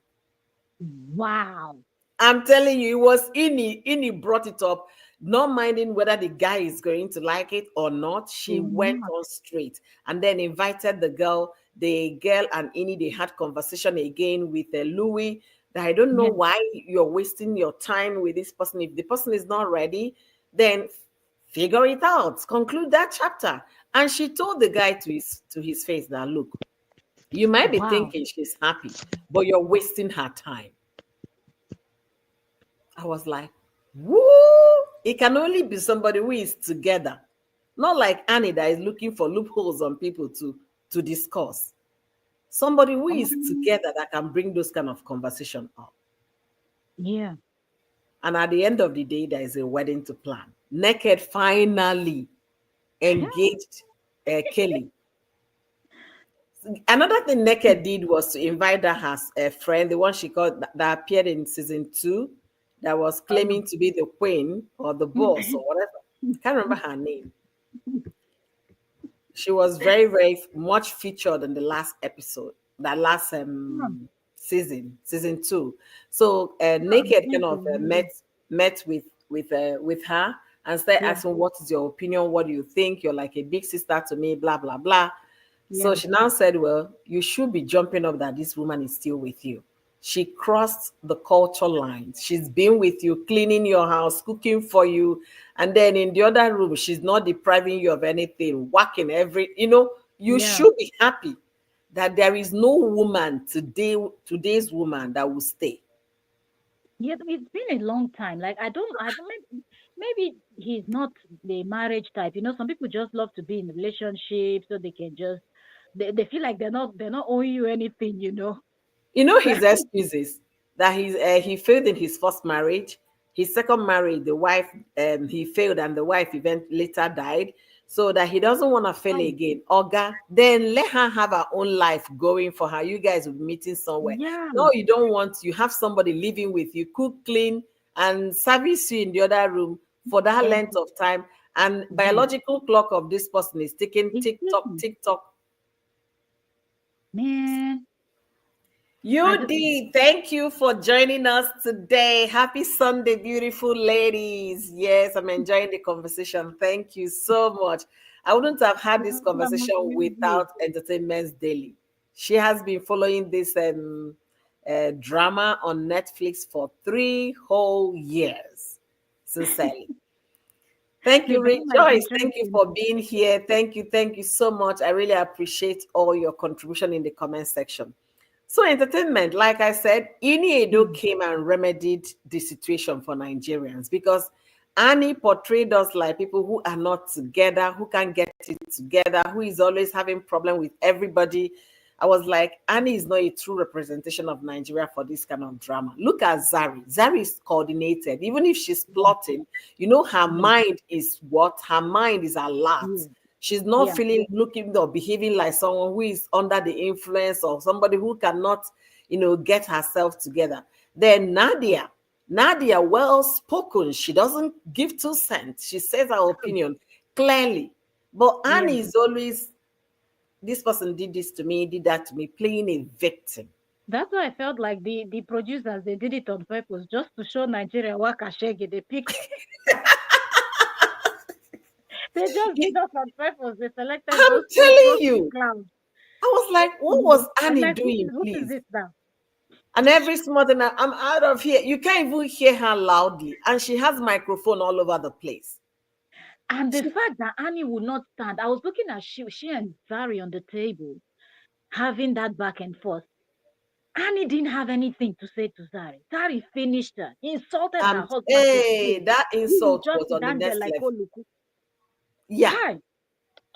Wow. I'm telling you, it was Ini brought it up, not minding whether the guy is going to like it or not. She Or went not. on straight and then invited the girl. The girl and Ini, they had conversation again with Louis. That I don't know Yeah. why you're wasting your time with this person. If the person is not ready, then figure it out. Conclude that chapter. And she told the guy to his face that look, you might be Wow. thinking she's happy, but you're wasting her time. I was like, woo! It can only be somebody who is together. Not like Annie that is looking for loopholes on people to discuss. Somebody who is Um, together that can bring those kind of conversation up. yeah. And at the end of the day, there is a wedding to plan. Naked finally engaged Kelly. Another thing Naked did was to invite her as a friend, the one she called that appeared in season 2, that was claiming to be the queen or the boss or whatever. I can't remember her name. She was very, very much featured in the last episode, that last season 2. So I'm Naked trying kind to of remember. met with her and started Yeah. asking, "What is your opinion? What do you think? You're like a big sister to me." Blah blah blah. So Yeah. she now said, "Well, you should be jumping up that this woman is still with you." She crossed the culture lines. She's been with you, cleaning your house, cooking for you. And then in the other room, she's not depriving you of anything, working you Yeah. should be happy that there is no woman today's woman that will stay. Yeah, it's been a long time. Like I don't maybe he's not the marriage type. Some people just love to be in a relationship so they can just they feel like they're not owing you anything. His excuses that he failed in his first marriage, his second marriage, the wife he failed and the wife event later died, so that he doesn't want to fail Fine. again. Oga, then let her have her own life going for her. You guys will be meeting somewhere. Yeah. No, you don't want you have somebody living with you, cook, clean, and service you in the other room for that length Every of time. And day. biological clock of this person is ticking, It's tick tock, different. tick tock. Man. I You don't did. Thank you for joining us today. Happy Sunday, beautiful ladies. Yes, I'm enjoying the conversation. Thank you so much. I wouldn't have had this I'm conversation agreeing with you. without Entertainment's Daily. She has been following this drama on Netflix for 3 whole years. Sincerely. Thank you, Please, I don't like Rejoice. Thank you interesting. for being here. Thank you so much. I really appreciate all your contribution in the comment section. So, entertainment, like I said, Ini Edo Mm. came and remedied the situation for Nigerians because Annie portrayed us like people who are not together, who can't get it together, who is always having problem with everybody. I was like, Annie is not a true representation of Nigeria for this kind of drama. Look at Zari. Zari is coordinated. Even if she's Yeah. plotting, her Yeah. mind is what? Her mind is alert. Yeah. She's not Yeah. feeling, looking, or behaving like someone who is under the influence or somebody who cannot, get herself together. Then Nadia, well spoken. She doesn't give 2 cents. She says her opinion clearly. But Yeah. Annie is always, this person did this to me, did that to me, playing a victim. That's why I felt like the producers they did it on purpose just to show Nigeria waka shege. They picked they just did that on purpose. They selected I'm those two telling rosy you. clowns. I was like, what was I'm Annie like, who doing, is what is please? this now? And every small thing, I'm out of here. You can't even hear her loudly. And she has microphone all over the place. And the She, fact that Annie would not stand, I was looking at she and Zari on the table having that back and forth. Annie didn't have anything to say to Zari. Zari finished her, insulted her husband to his face. hey, that He will insult just was sit on the down there next like, level. oh, look, Yeah, hi.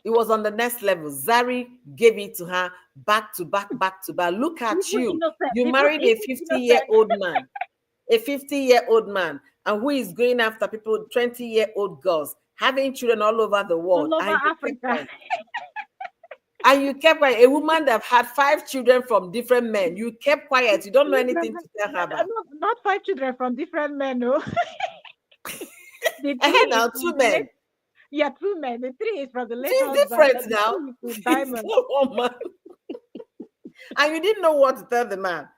it was on the next level. Zari gave it to her back to back, back to back. Look at Even you. innocent, You even, married a even 50-year innocent. old man, a 50-year-old man, and who is going after people, 20-year-old girls, having children all over the world, All over and you kept Africa. quiet. And you kept quiet. A woman that had 5 children from different men. You kept quiet. You don't know anything to tell her about. Not 5 children from different men, no. The And twin is now from two the late men. Yeah, two men. The three is from the late It's husband, different and the now. two is with It's Diamond. not one man. And you didn't know what to tell the man.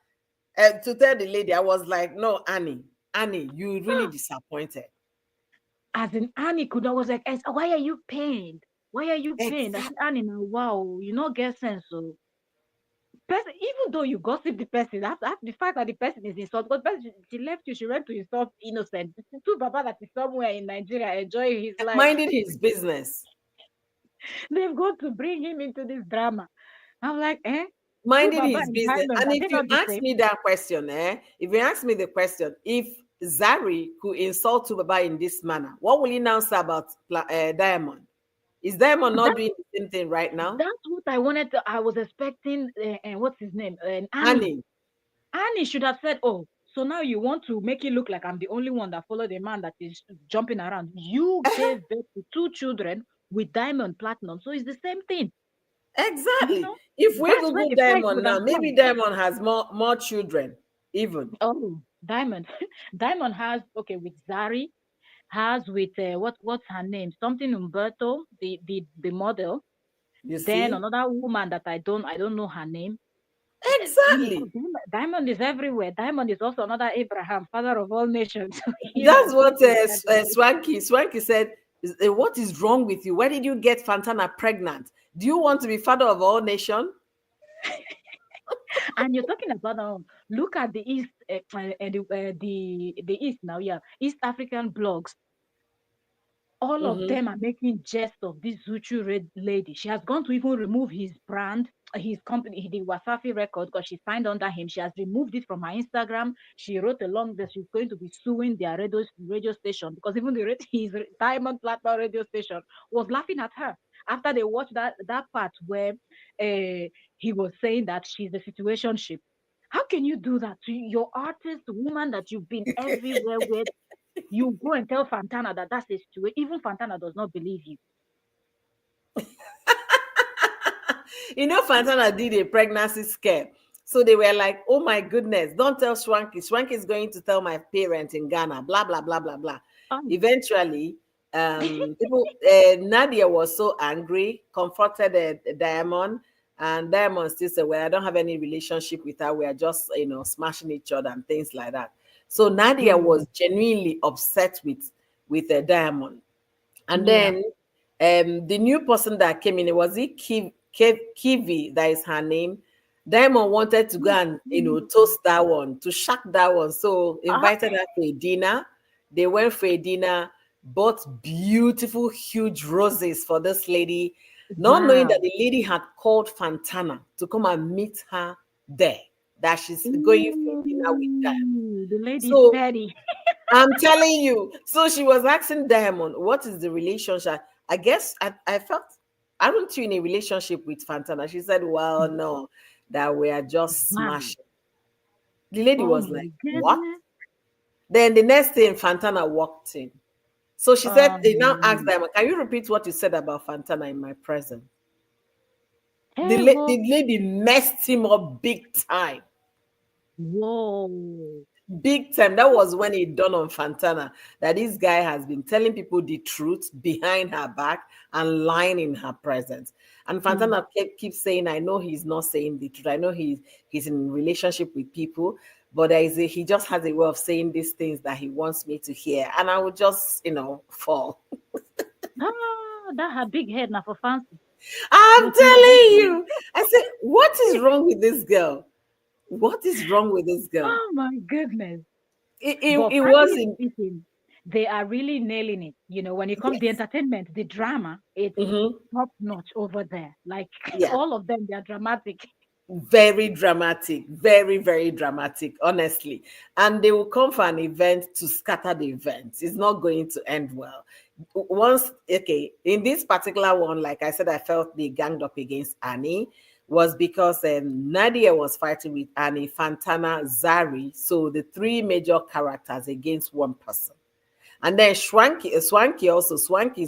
To tell the lady, I was like, no, Annie, you really disappointed. As in Annie could I was like, why are you pained? Why are you pained? I said, Exactly. Annie, now wow, you not get sense. So person, even though you gossip the person, that's the fact that the person is insult. Because person, she left you, she went to insult innocent. The two Baba that is somewhere in Nigeria enjoying his life. Minding his business. They've got to bring him into this drama. I'm like, two Minding Baba his and business. Diamond, And are if they you not the ask same? me that question, if you ask me the question, if Zari could insult Baba in this manner, what will he now say about Diamond? Is Diamond not That doing the same thing right now? that's what I wanted to. I was expecting. What's his name? Annie. Annie, Annie should have said, "Oh, so now you want to make it look like I'm the only one that followed a man that is jumping around. You gave birth to two children with diamond platinum, so it's the same thing. You exactly. know, If we that's where Google the fight Diamond would now, have maybe come. Diamond has more children, even. Oh, Diamond, Diamond has okay with Zari, has with what's her name? Something Umberto, the model. You Then see? another woman that I don't know her name. Exactly. Diamond is everywhere. Diamond is also another Abraham, father of all nations. Him That's and what Cynthia are the same. Swanky said. What is wrong with you? Why did you get Fantana pregnant? Do you want to be father of all nation? And you're talking about look at the East, the East now, yeah, East African blogs. All of Mm-hmm. them are making jest of this Zuchu Red lady. She has gone to even remove his brand, his company, the Wasafi record, because she signed under him. She has removed it from her Instagram. She wrote along that she's going to be suing their radio station because even his Diamond Platinum radio station was laughing at her after they watched that part where he was saying that she's the situationship. How can you do that to your artist, woman that you've been everywhere with? You go and tell Fantana that that's the situation. Even Fantana does not believe you. Fantana did a pregnancy scare. So they were like, oh my goodness, don't tell Swanky. Swanky is going to tell my parents in Ghana, blah, blah, blah, blah, blah. Oh. Eventually, Nadia was so angry, confronted Diamond, and Diamond still said, well, I don't have any relationship with her. We are just, smashing each other and things like that. So Nadia Mm, was genuinely upset with Diamond. And yeah. then the new person that came in, it was it Kivi, that is her name. Diamond wanted to go and toast that one, to shack that one. So Ah, invited her for a dinner. They went for a dinner, bought beautiful, huge roses for this lady, not knowing that wow. the lady had called Fantana to come and meet her there, that she's going for dinner with them. Ooh, the lady's So petty. I'm telling you. So she was asking Diamond, what is the relationship? I guess I felt, aren't you in a relationship with Fantana? She said, well, no, that we are just Wow. smashing. The lady Oh was my like, what? goodness. Then the next thing, Fantana walked in. So she said, they now asked Um, Diamond, can you repeat what you said about Fantana in my presence? Evo. The lady messed him up big time. Whoa. Big time. That was when it dawned on Fantana that this guy has been telling people the truth behind her back and lying in her presence. And Mm. Fantana keeps saying, I know he's not saying the truth. I know he's in relationship with people, but he just has a way of saying these things that he wants me to hear. And I would just, fall. That her big head now for fancy. I'm But you telling you. I said, what is wrong with this girl? What is wrong with this girl? oh my goodness. It But was frankly in. speaking, they are really nailing it. When it comes to the Yes. entertainment, the drama, it's Hmm. top notch over there. Like Yeah. all of them, they are dramatic. Very dramatic, very, very dramatic, honestly. And they will come for an event to scatter the event. It's not going to end well. Once, okay, in this particular one, like I said, I felt they ganged up against Annie was because Nadia was fighting with Annie, Fantana, Zari. So the three major characters against one person. And then Swanky is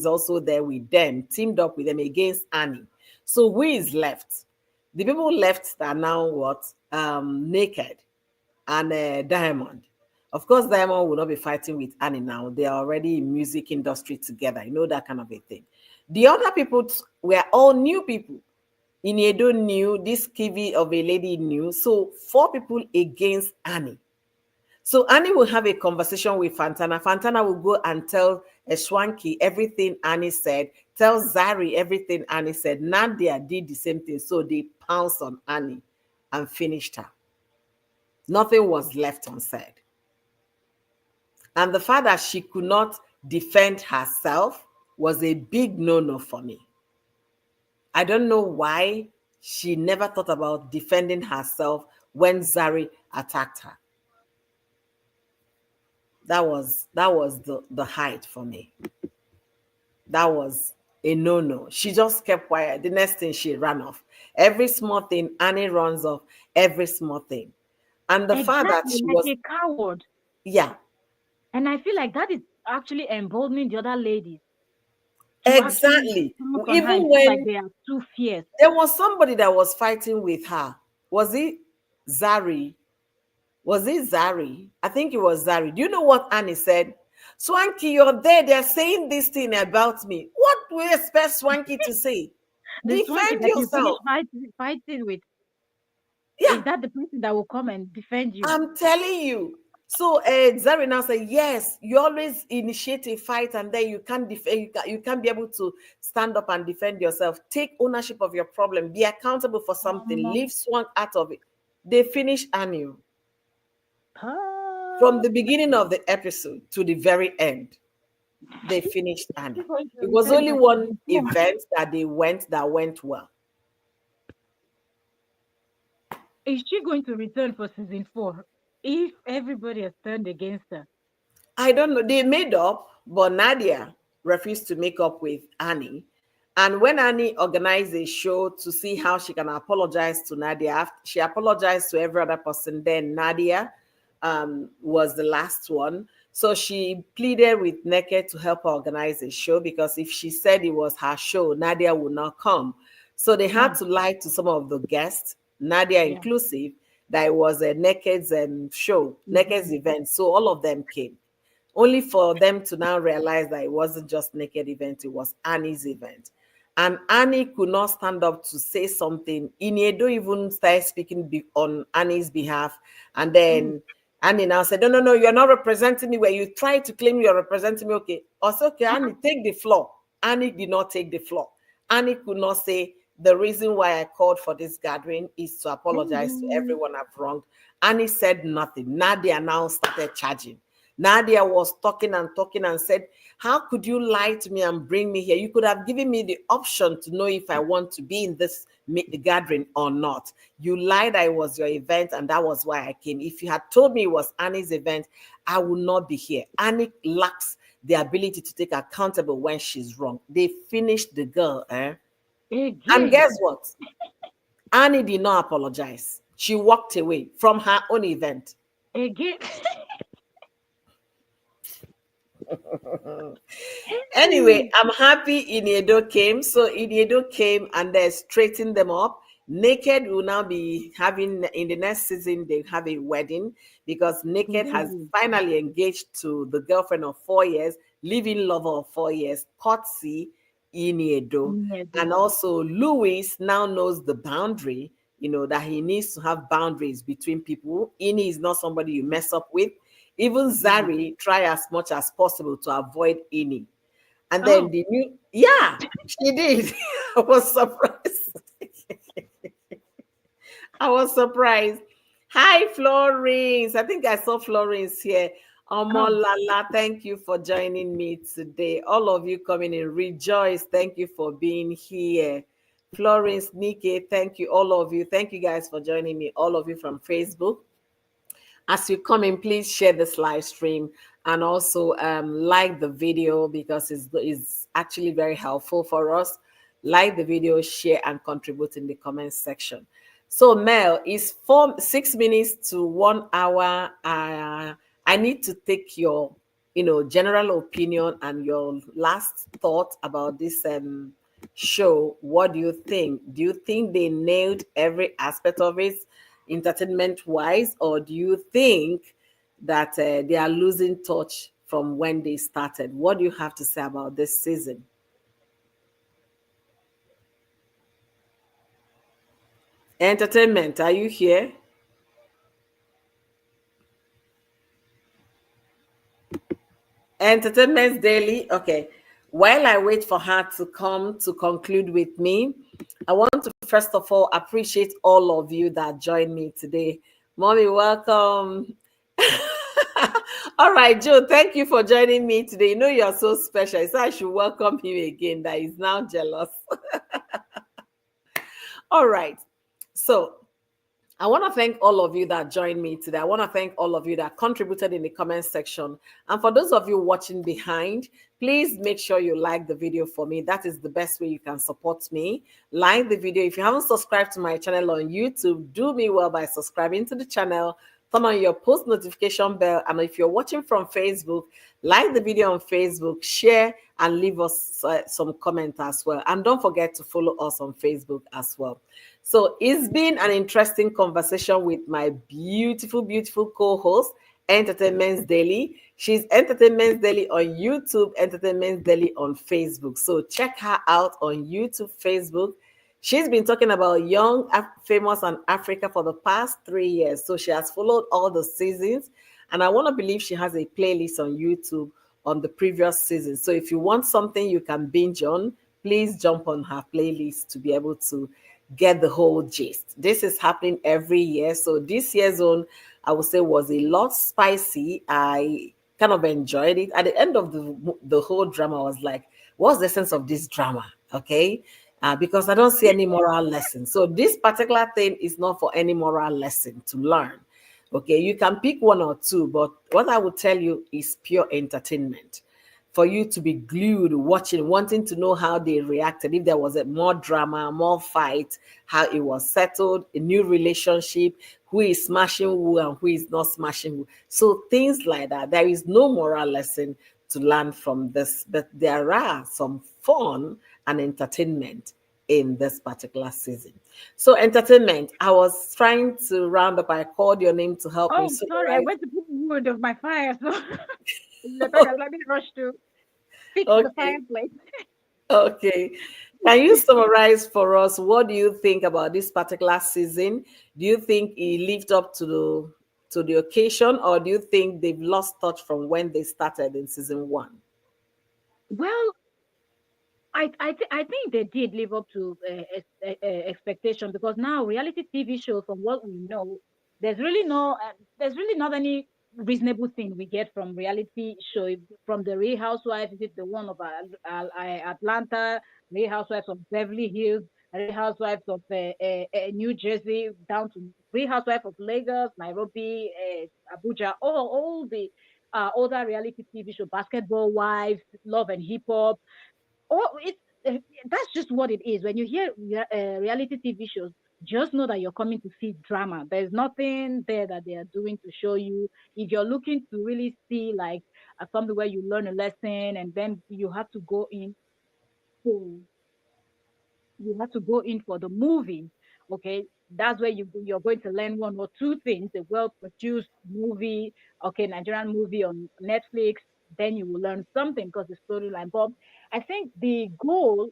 also there with them, teamed up with them against Annie. So who is left? The people left are now what? Naked and Diamond. Of course, Diamond will not be fighting with Annie now. They are already in music industry together. You know, that kind of a thing. The other people were all new people. Iniedo knew, this Kivi of a lady knew. So four people against Annie. So Annie will have a conversation with Fantana. Fantana will go and tell Eswanki everything Annie said, tell Zari everything Annie said. Nadia did the same thing. So they pounced on Annie and finished her. Nothing was left unsaid. And the fact that she could not defend herself was a big no-no for me. I don't know why she never thought about defending herself when Zari attacked her. That was the height for me. That was a no-no. She just kept quiet. The next thing, she ran off. Every small thing, Annie runs off every small thing. And the fact that Exactly, she like was, a coward. yeah, And I feel like that is actually emboldening the other ladies to actually exactly. come on her and Even feel like when they are too fierce. there was somebody that was fighting with her. Was it Zari? Was it Zari? I think it was Zari. Do you know what Annie said? Swanky, you're there. They're saying this thing about me. What do you expect Swanky to say? The swanky Defend that you finish yourself. fighting with, is Yeah, that the person that will come and defend you? I'm telling you. So Zari now said, yes, you always initiate a fight and then you can't defend, you can't be able to stand up and defend yourself. Take ownership of your problem. Be accountable for something. Um, Leave Swank out of it. They finish Annie from uh, the beginning of the episode to the very end. They finished she's Annie. going to It was return only for one season 4. event that they went that went well. Is she going to return for season 4 if everybody has turned against her? I don't know. They made up, but Nadia refused to make up with Annie. And when Annie organized a show to see how she can apologize to Nadia, she apologized to every other person. Then Nadia was the last one. So she pleaded with Naked to help her organize a show because if she said it was her show, Nadia would not come. So they had Yeah, to lie to some of the guests, Nadia yeah. inclusive, that it was a Naked's show, Naked's Mhm. event. So all of them came only for them to now realize that it wasn't just Naked event, it was Annie's event. And Annie could not stand up to say something. Iniedo even started speaking on Annie's behalf. And Mm. then Annie now said, no, no, no, you're not representing me. Where you try to claim you're representing me, okay. Also, okay, Annie, take the floor. Annie did not take the floor. Annie could not say, the reason why I called for this gathering is to apologize to Mhm. everyone I've wronged. Annie said nothing. Nadia now started charging. Nadia was talking and said, how could you lie to me and bring me here? You could have given me the option to know if I want to be in this gathering or not. You lied that it was your event, and that was why I came. If you had told me it was Annie's event, I would not be here. Annie lacks the ability to take accountable when she's wrong. They finished the girl, eh? And Again, guess what? Annie did not apologize. She walked away from her own event. again. Anyway, Hey. I'm happy Iniedo came. So Iniedo came and they straightened them up. Naked will now be having in the next season, they have a wedding because Naked has Ooh. finally engaged to the girlfriend of 4 years, living lover of 4 years, Kotsi Iniedo. Nedo. And also Louis now knows the boundary, that he needs to have boundaries between people. Ini is not somebody you mess up with. Even Yeah. Zari try as much as possible to avoid Ini. And then Oh, the new, yeah, she did. I was surprised. I was surprised. Hi, Florence. I think I saw Florence here. oh. Omolala, thank you for joining me today. All of you coming in, rejoice. Thank you for being here. Florence, Nike, thank you, all of you. Thank you guys for joining me, all of you from Facebook. As you come in, please share this live stream and also like the video because it's actually very helpful for us. Like the video, share, and contribute in the comment section. So, Mel, is 6 minutes to 1 hour. I need to take your, general opinion and your last thought about this show. What do you think? Do you think they nailed every aspect of it, entertainment wise, or do you think that they are losing touch from when they started. What do you have to say about this season? Entertainment, are you here? Entertainment Daily. Okay. While I wait for her to come to conclude with me, I want to first of all appreciate all of you that joined me today. Mommy, welcome. All right, Joe, thank you for joining me today. You know you're so special. So I should welcome him again, that he's now jealous. All right. So I want to thank all of you that joined me today. I want to thank all of you that contributed in the comment section. And for those of you watching behind, please make sure you like the video for me. That is the best way you can support me. Like the video. If you haven't subscribed to my channel on YouTube, do me well by subscribing to the channel. Turn on your post notification bell. And if you're watching from Facebook, like the video on Facebook, share, and leave us some comment as well. And don't forget to follow us on Facebook as well. So it's been an interesting conversation with my beautiful, beautiful co-host, Entertainment Daily. She's Entertainment Daily on YouTube, Entertainment Daily on Facebook. So check her out on YouTube, Facebook. She's been talking about young, famous, and Africa for the past 3 years. So she has followed all the seasons. And I want to believe she has a playlist on YouTube on the previous season. So if you want something you can binge on, please jump on her playlist to be able to get the whole gist. This is happening every year. So this year's own, I would say, was a lot spicy. I kind of enjoyed it. At the end of the whole drama, I was like, what's the sense of this drama? Okay. Because I don't see any moral lesson. So this particular thing is not for any moral lesson to learn. Okay, you can pick one or two, but what I will tell you is pure entertainment for you to be glued watching, wanting to know how they reacted, if there was a more drama, more fight, how it was settled, a new relationship, who is smashing who and who is not smashing who. So things like that. There is no moral lesson to learn from this, but there are some fun and entertainment in this particular season. So entertainment, I was trying to round up. I called your name to help me Oh, sorry, I summarize. went to put wood of my fire, so the talk has let me rush to fix the Okay. fireplace. Okay. Can you summarize for us what do you think about this particular season? Do you think it lived up to the occasion, or do you think they've lost touch from when they started in season one? Well, I think they did live up to expectation, because now reality TV shows, from what we know, there's really not any reasonable thing we get from reality show. From the Real Housewives, is it the one of Atlanta, Real Housewives of Beverly Hills, Real Housewives of New Jersey, down to Real Housewives of Lagos, Nairobi, Abuja, all the other reality TV show, Basketball Wives, Love and Hip Hop. Oh, it's that's just what it is. When you hear reality TV shows, just know that you're coming to see drama. There's nothing there that they are doing to show you. If you're looking to really see like something where you learn a lesson, and then for you have to go in for the movie. Okay, that's where you're going to learn one or two things. A well-produced movie, okay, Nigerian movie on Netflix. Then you will learn something, because the storyline. But I think the goal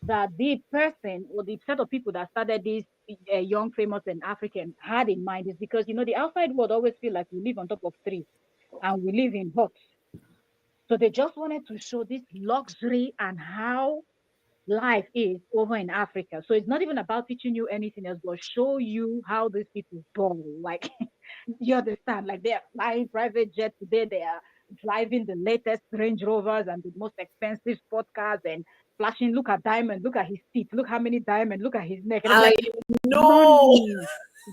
that the person or the set of people that started this young, famous, and African had in mind is because, the outside world always feel like we live on top of trees and we live in huts. So they just wanted to show this luxury and how life is over in Africa. So it's not even about teaching you anything else, but show you how these people ball. Like, you understand? Like, they are flying private jets today, they are driving the latest Range Rovers and the most expensive sport cars, and flashing. Look at Diamond, look at his teeth, look how many diamonds, look at his neck. And I'm I like, know. money.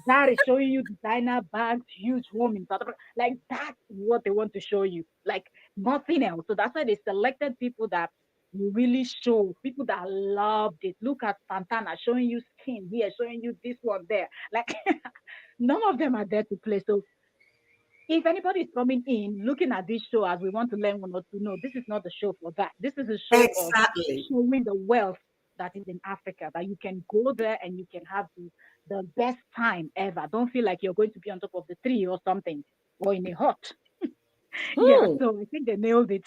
That is showing you designer bags, huge home in South Africa. Like, that's what they want to show you. Like, nothing else. So that's why they selected people that will really show, people that loved it. Look at Santana showing you skin here, showing you this one there. Like, none of them are there to play. So if anybody is coming in looking at this show as we want to learn one or two, no, this is not the show for that. This is a show of Exactly. showing the wealth that is in Africa, that you can go there and you can have the best time ever. Don't feel like you're going to be on top of the tree or something. or in a hut. Yeah, Hmm. so I think they nailed it.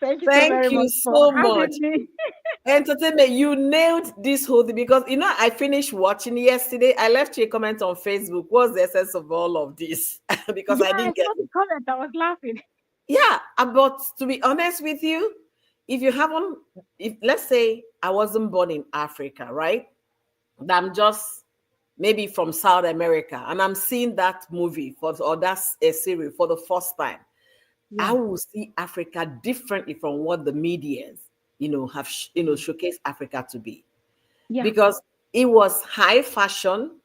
Thank you so Thank very you much for so much. having me. Entertainment, you nailed this whole thing because I finished watching yesterday. I left you a comment on Facebook. What's the essence of all of this? Because Yeah, I I didn't get saw the it. comment. I was laughing. Yeah, but to be honest with you, if you haven't, if let's say I wasn't born in Africa, right? I'm just maybe from South America, and I'm seeing that movie for or that's a series for the first time. I Yeah, will see Africa differently from what the medias, have showcased Africa to be, yeah, because it was high fashion,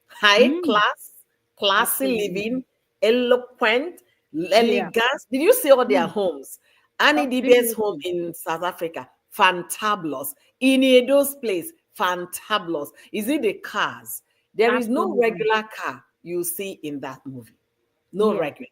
high mm, class, classy absolutely. living, eloquent, Yeah, elegance. Did you see all their mm, homes? Annie Dibe's home absolutely, in South Africa, fantabulous. In Edo's place, fantabulous. Is it the cars? There is no absolutely. regular car you see in that movie. No Yeah, regular,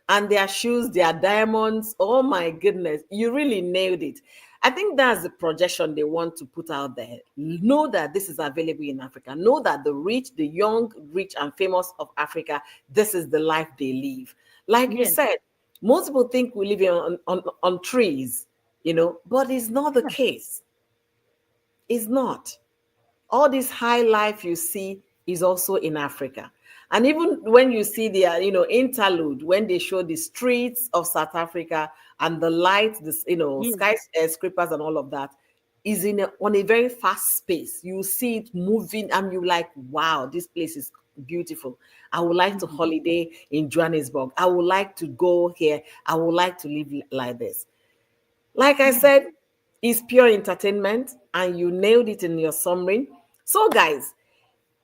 and their shoes, their diamonds. Oh my goodness, you really nailed it. I think that's the projection they want to put out there. Know that this is available in Africa. Know that the rich, the young, rich, and famous of Africa, this is the life they live. Like you yeah, said, most people think we live on trees, but it's not the yeah, case. It's not. All this high life you see is also in Africa. And even when you see the interlude, when they show the streets of South Africa and the lights, this yeah, skyscrapers and all of that, is on a very fast pace. You see it moving, and you like, wow, this place is beautiful. I would like to mhm, holiday in Johannesburg. I would like to go here. I would like to live like this. Like I yeah. said, it's pure entertainment, and you nailed it in your summary. So, guys,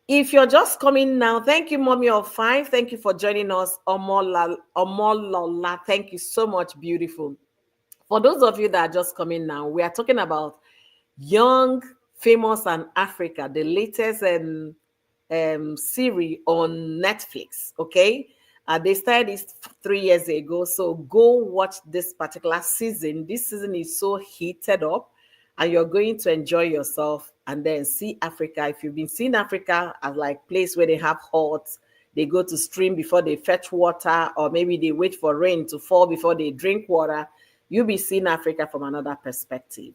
if you're just coming now, thank you, Mommy of Five. Thank you for joining us. Omolola, thank you so much, beautiful. For those of you that are just coming now, we are talking about Young, Famous, and Africa, the latest series on Netflix. Okay, they started this 3 years ago, so go watch this particular season. This season is so heated up, and you're going to enjoy yourself. And then see Africa. If you've been seeing Africa as like place where they have hot, they go to stream before they fetch water, or maybe they wait for rain to fall before they drink water. You'll be seeing Africa from another perspective.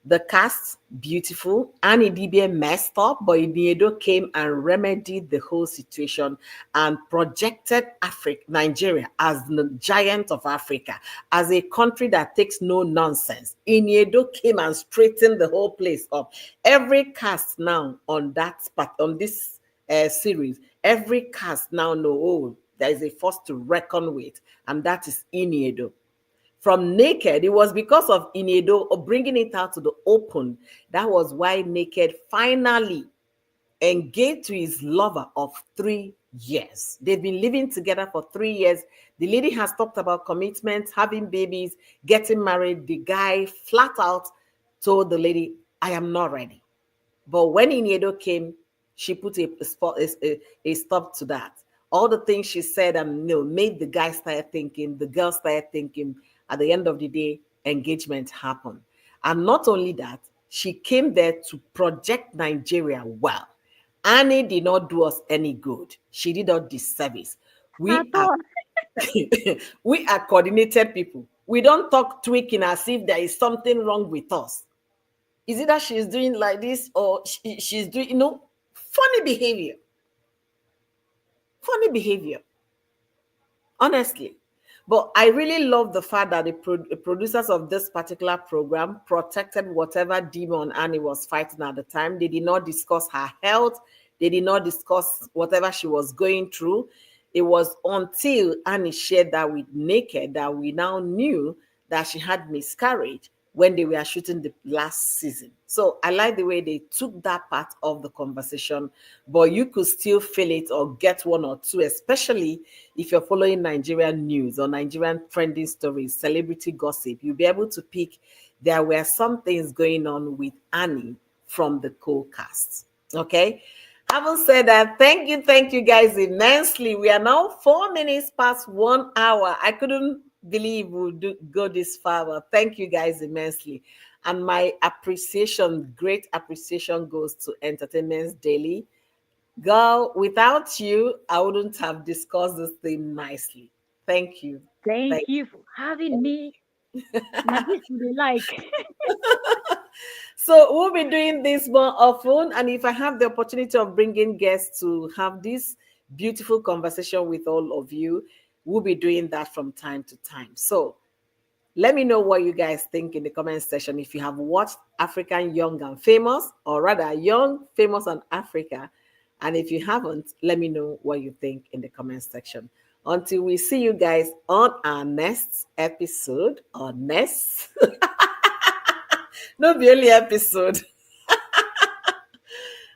The cast, beautiful. Annie Dibia messed up, but Iniedo came and remedied the whole situation and projected Africa, Nigeria, as the giant of Africa, as a country that takes no nonsense. Iniedo came and straightened the whole place up. Every cast now on this series, every cast now know, oh, there is a force to reckon with, and that is Iniedo. From Naked, it was because of Inedo bringing it out to the open. That was why Naked finally engaged to his lover of 3 years. They've been living together for 3 years. The lady has talked about commitment, having babies, getting married. The guy flat out told the lady, I am not ready. But when Iniedo came, she put a stop to that. All the things she said and made the guy start thinking, the girl started thinking. At the end of the day, engagement happened. And not only that, she came there to project Nigeria well. Annie did not do us any good. She did us disservice. At We are all. we are coordinated people. We don't talk tweaking as if there is something wrong with us. Is it that she's doing like this, or she's doing, funny behavior? Funny behavior, honestly. But I really love the fact that the producers of this particular program protected whatever demon Annie was fighting at the time. They did not discuss her health. They did not discuss whatever she was going through. It was until Annie shared that with Naked that we now knew that she had miscarriage when they were shooting the last season. So I like the way they took that part of the conversation, but you could still feel it or get one or two, especially if you're following Nigerian news or Nigerian trending stories, celebrity gossip. You'll be able to pick there were some things going on with Annie from the co-cast. Okay. Having said that, thank you guys immensely. We are now 4 minutes past 1 hour. I couldn't believe we would go this far. Well, thank you guys immensely. And my appreciation, great appreciation goes to Entertainment's Daily. Girl, without you, I wouldn't have discussed this thing nicely. Thank you. Thank Thank you for having me. Now this would be like. So we'll be doing this more often, and if I have the opportunity of bringing guests to have this beautiful conversation with all of you, we'll be doing that from time to time. So let me know what you guys think in the comment section. If you have watched African Young and Famous, or rather Young, Famous, and Africa, and if you haven't, let me know what you think in the comment section. Until we see you guys on our next episode, or next, not the only episode.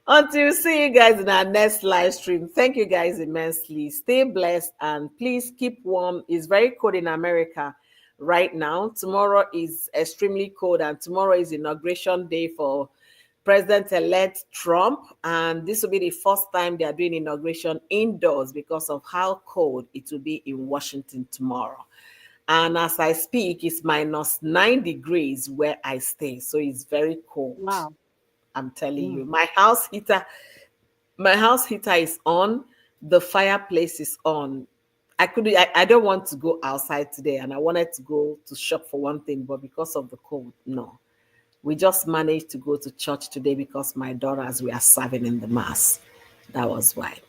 Until see you guys in our next live stream. Thank you guys immensely. Stay blessed and please keep warm. It's very cold in America right now. Tomorrow is extremely cold, and tomorrow is inauguration day for President-elect Trump. And this will be the first time they are doing inauguration indoors because of how cold it will be in Washington tomorrow. And as I speak, it's -9 degrees where I stay. So it's very cold. Wow. I'm telling you, Mm. my house heater is on, the fireplace is on. I don't want to go outside today, and I wanted to go to shop for one thing, but because of the cold, no. We just managed to go to church today because my daughters were serving in the mass. That was why.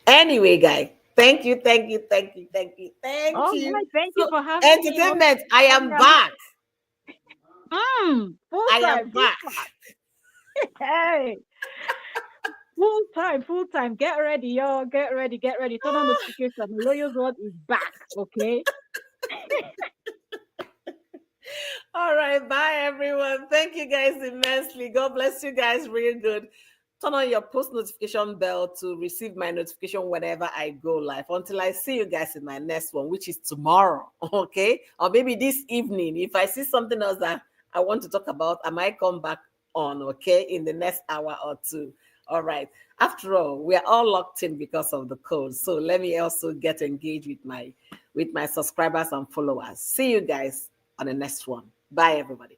Anyway, guys, thank you, thank you, thank you, thank you, thank All you. right. Thank you So for having me. entertainment, I am I'm back. full I am time, full back. time. Hey, full time, full time. Get ready, y'all. Get ready, get ready. Turn on notification. The Lawyer's World is back. Okay. All right, bye everyone. Thank you guys immensely. God bless you guys real good. Turn on your post notification bell to receive my notification whenever I go live. Until I see you guys in my next one, which is tomorrow, okay? Or maybe this evening. If I see something else that I want to talk about, I might come back on, okay, in the next hour or two. All right. After all, we are all locked in because of the code. So let me also get engaged with my subscribers and followers. See you guys on the next one. Bye, everybody.